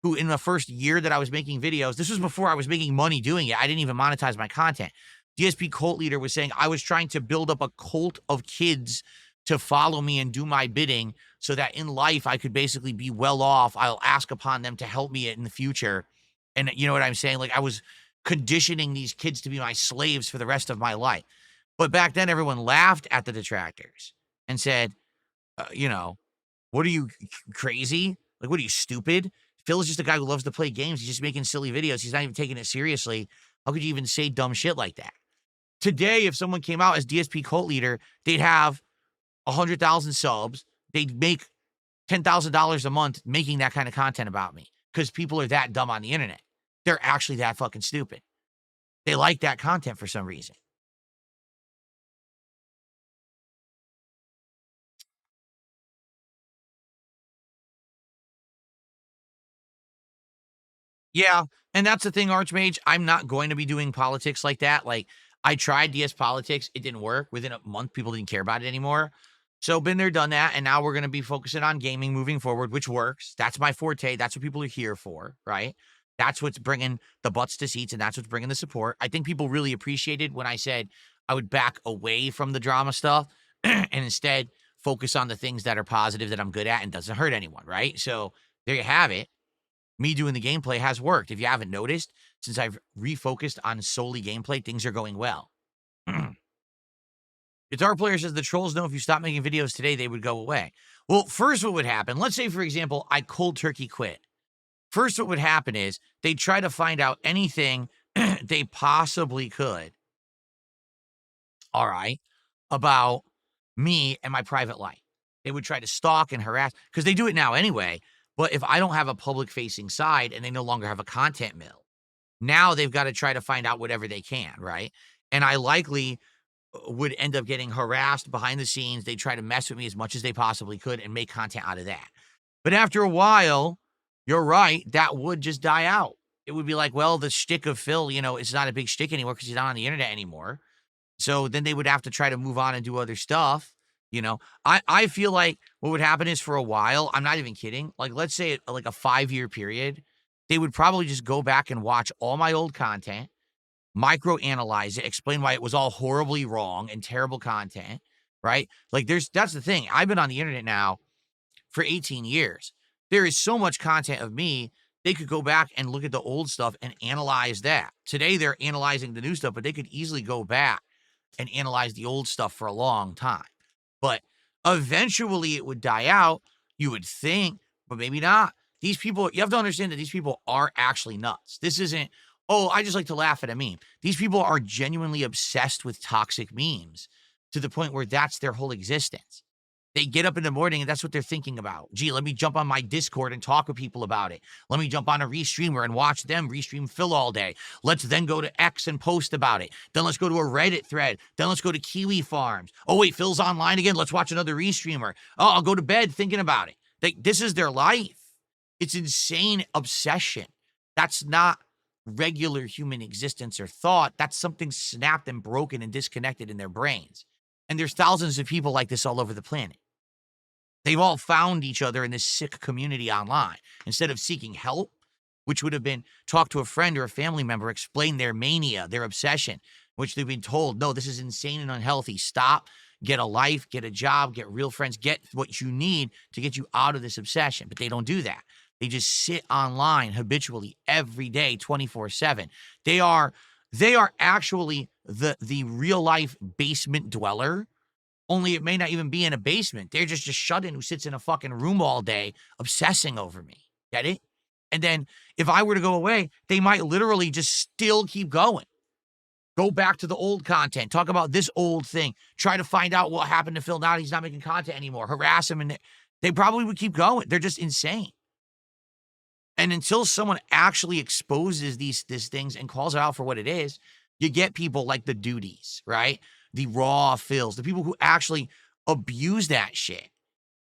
Speaker 1: who in the first year that I was making videos, this was before I was making money doing it. I didn't even monetize my content. DSP Cult Leader was saying I was trying to build up a cult of kids to follow me and do my bidding so that in life I could basically be well off. I'll ask upon them to help me in the future. And you know what I'm saying? Like I was conditioning these kids to be my slaves for the rest of my life. But back then everyone laughed at the detractors and said, what are you, crazy? Like, what are you, stupid? Phil is just a guy who loves to play games. He's just making silly videos. He's not even taking it seriously. How could you even say dumb shit like that? Today, if someone came out as DSP Cult Leader, they'd have 100,000 subs. They'd make $10,000 a month making that kind of content about me because people are that dumb on the internet. They're actually that fucking stupid. They like that content for some reason. Yeah, and that's the thing, Archmage. I'm not going to be doing politics like that. Like, I tried DS Politics. It didn't work. Within a month, people didn't care about it anymore. So, been there, done that. And now we're going to be focusing on gaming moving forward, which works. That's my forte. That's what people are here for, right? That's what's bringing the butts to seats, and that's what's bringing the support. I think people really appreciated when I said I would back away from the drama stuff and instead focus on the things that are positive that I'm good at and doesn't hurt anyone, right? So, there you have it. Me doing the gameplay has worked. If you haven't noticed, since I've refocused on solely gameplay, things are going well. Guitar Player says the trolls know if you stop making videos today, they would go away. Well, first what would happen, let's say, for example, I cold turkey quit. First what would happen is they'd try to find out anything they possibly could, all right, about me and my private life. They would try to stalk and harass, because they do it now anyway. But if I don't have a public-facing side and they no longer have a content mill, now they've got to try to find out whatever they can, right? And I likely would end up getting harassed behind the scenes. They try to mess with me as much as they possibly could and make content out of that. But after a while, you're right, that would just die out. It would be like, well, the shtick of Phil, it's not a big shtick anymore because he's not on the internet anymore. So then they would have to try to move on and do other stuff. I feel like what would happen is for a while, I'm not even kidding, like let's say like a 5-year period, they would probably just go back and watch all my old content, micro-analyze it, explain why it was all horribly wrong and terrible content, right? Like that's the thing. I've been on the internet now for 18 years. There is so much content of me, they could go back and look at the old stuff and analyze that. Today, they're analyzing the new stuff, but they could easily go back and analyze the old stuff for a long time. But eventually it would die out, you would think, but maybe not. These people, you have to understand that these people are actually nuts. This isn't, oh, I just like to laugh at a meme. These people are genuinely obsessed with toxic memes to the point where that's their whole existence. They get up in the morning and that's what they're thinking about. Gee, let me jump on my Discord and talk with people about it. Let me jump on a restreamer and watch them restream Phil all day. Let's then go to X and post about it. Then let's go to a Reddit thread. Then let's go to Kiwi Farms. Oh, wait, Phil's online again. Let's watch another restreamer. Oh, I'll go to bed thinking about it. This is their life. It's insane obsession. That's not regular human existence or thought. That's something snapped and broken and disconnected in their brains. And there's thousands of people like this all over the planet. They've all found each other in this sick community online. Instead of seeking help, which would have been talk to a friend or a family member, explain their mania, their obsession, which they've been told, no, this is insane and unhealthy. Stop. get a life, get a job, get real friends, get what you need to get you out of this obsession. But they don't do that. They just sit online habitually every day, 24/7. They are actually the real life basement dweller. Only it may not even be in a basement. They're just a shut-in who sits in a fucking room all day obsessing over me. Get it? And then if I were to go away, they might literally just still keep going. Go back to the old content. Talk about this old thing. Try to find out what happened to Phil now that he's not making content anymore. Harass him. And they probably would keep going. They're just insane. And until someone actually exposes these things and calls it out for what it is, you get people like the duties, right? The raw Phils, the people who actually abuse that shit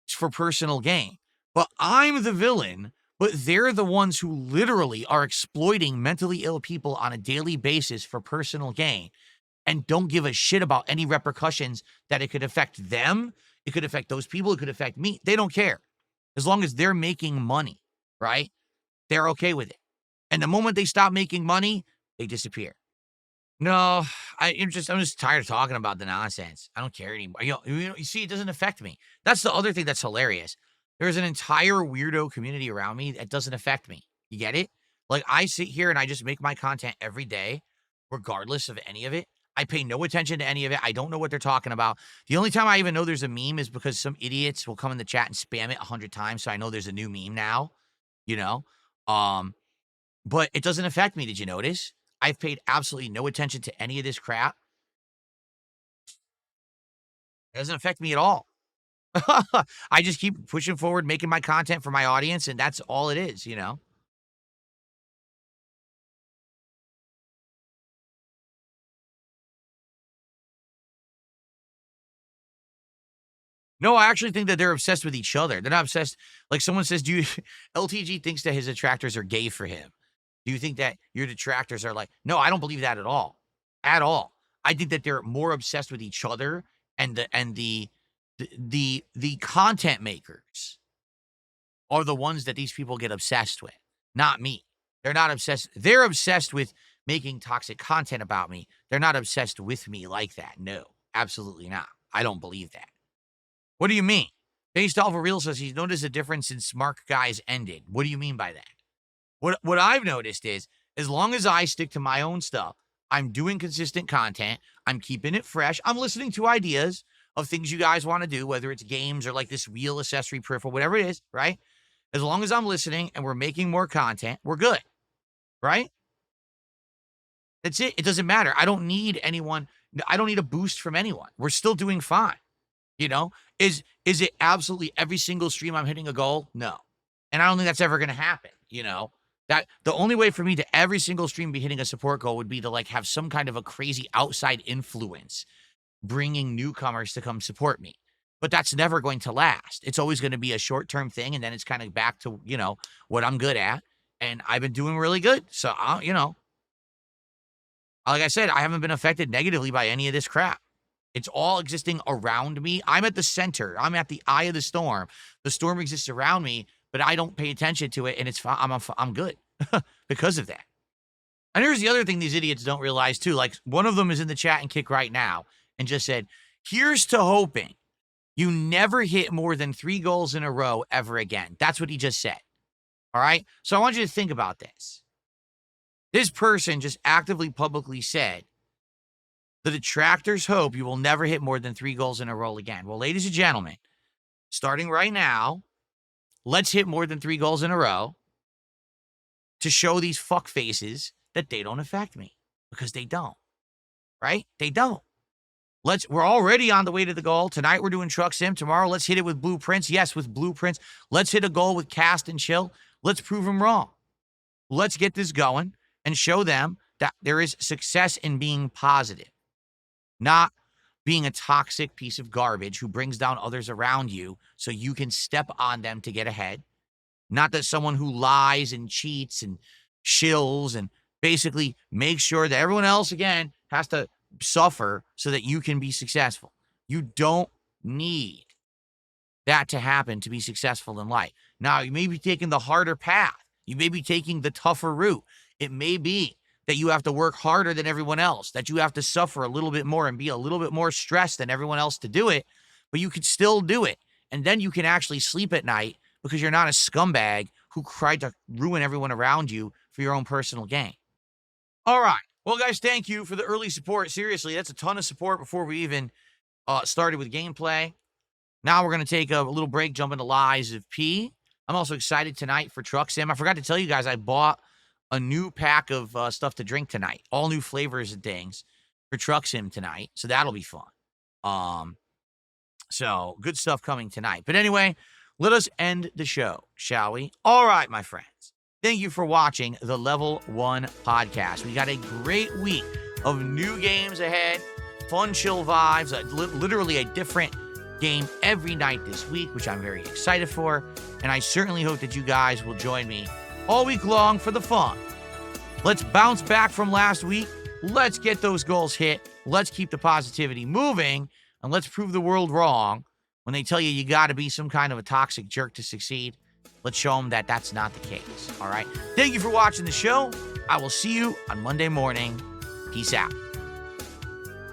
Speaker 1: for personal gain. But I'm the villain, but they're the ones who literally are exploiting mentally ill people on a daily basis for personal gain and don't give a shit about any repercussions that it could affect them. It could affect those people. It could affect me. They don't care. As long as they're making money, right? They're okay with it. And the moment they stop making money, they disappear. No, I'm just tired of talking about the nonsense. I don't care anymore. You see, it doesn't affect me. That's the other thing that's hilarious. There's an entire weirdo community around me that doesn't affect me. You get it? Like, I sit here and I just make my content every day, regardless of any of it. I pay no attention to any of it. I don't know what they're talking about. The only time I even know there's a meme is because some idiots will come in the chat and spam it 100 times, so I know there's a new meme now, you know? But it doesn't affect me. Did you notice? I've paid absolutely no attention to any of this crap. It doesn't affect me at all. I just keep pushing forward, making my content for my audience, and that's all it is, you know? No, I actually think that they're obsessed with each other. They're not obsessed. Like someone says, LTG thinks that his detractors are gay for him. Do you think that your detractors are like, no, I don't believe that at all. At all. I think that they're more obsessed with each other and the content makers are the ones that these people get obsessed with, not me. They're not obsessed. They're obsessed with making toxic content about me. They're not obsessed with me like that. No, absolutely not. I don't believe that. What do you mean? Based off of Real says he's noticed a difference since Smart Guys ended. What do you mean by that? What I've noticed is as long as I stick to my own stuff, I'm doing consistent content. I'm keeping it fresh. I'm listening to ideas of things you guys want to do, whether it's games or like this wheel accessory peripheral, whatever it is, right? As long as I'm listening and we're making more content, we're good, right? That's it. It doesn't matter. I don't need anyone. I don't need a boost from anyone. We're still doing fine. You know, is it absolutely every single stream I'm hitting a goal? No. And I don't think that's ever going to happen. You know, that the only way for me to every single stream be hitting a support goal would be to like have some kind of a crazy outside influence bringing newcomers to come support me. But that's never going to last. It's always going to be a short-term thing. And then it's kind of back to, you know, what I'm good at. And I've been doing really good. So, you know, like I said, I haven't been affected negatively by any of this crap. It's all existing around me. I'm at the center. I'm at the eye of the storm. The storm exists around me, but I don't pay attention to it, and it's fine. I'm good because of that. And here's the other thing these idiots don't realize, too. Like, one of them is in the chat and kick right now and just said, here's to hoping you never hit more than 3 goals in a row ever again. That's what he just said. All right? So I want you to think about this. This person just actively, publicly said, the detractors hope you will never hit more than 3 goals in a row again. Well, ladies and gentlemen, starting right now, let's hit more than 3 goals in a row to show these fuck faces that they don't affect me, because they don't, right? They don't. We're already on the way to the goal. Tonight we're doing Truck Sim. Tomorrow let's hit it with Blueprints. Yes, with Blueprints. Let's hit a goal with Cast and Chill. Let's prove them wrong. Let's get this going and show them that there is success in being positive. Not being a toxic piece of garbage who brings down others around you so you can step on them to get ahead. Not that someone who lies and cheats and shills and basically makes sure that everyone else, again, has to suffer so that you can be successful. You don't need that to happen to be successful in life. Now, you may be taking the harder path. You may be taking the tougher route. It may be that you have to work harder than everyone else, that you have to suffer a little bit more and be a little bit more stressed than everyone else to do it, but you could still do it. And then you can actually sleep at night because you're not a scumbag who tried to ruin everyone around you for your own personal gain. All right. Well, guys, thank you for the early support. Seriously, that's a ton of support before we even started with gameplay. Now we're going to take a little break, jump into Lies of P. I'm also excited tonight for Truck Sim. I forgot to tell you guys, I bought a new pack of stuff to drink tonight. All new flavors and things for Truck Sim tonight. So that'll be fun. So good stuff coming tonight. But anyway, let us end the show, shall we? All right, my friends. Thank you for watching the Level 1 podcast. We got a great week of new games ahead, fun, chill vibes, literally a different game every night this week, which I'm very excited for. And I certainly hope that you guys will join me all week long for the fun. Let's bounce back from last week. Let's get those goals hit. Let's keep the positivity moving. And let's prove the world wrong when they tell you you got to be some kind of a toxic jerk to succeed. Let's show them that that's not the case. All right. Thank you for watching the show. I will see you on Monday morning. Peace out.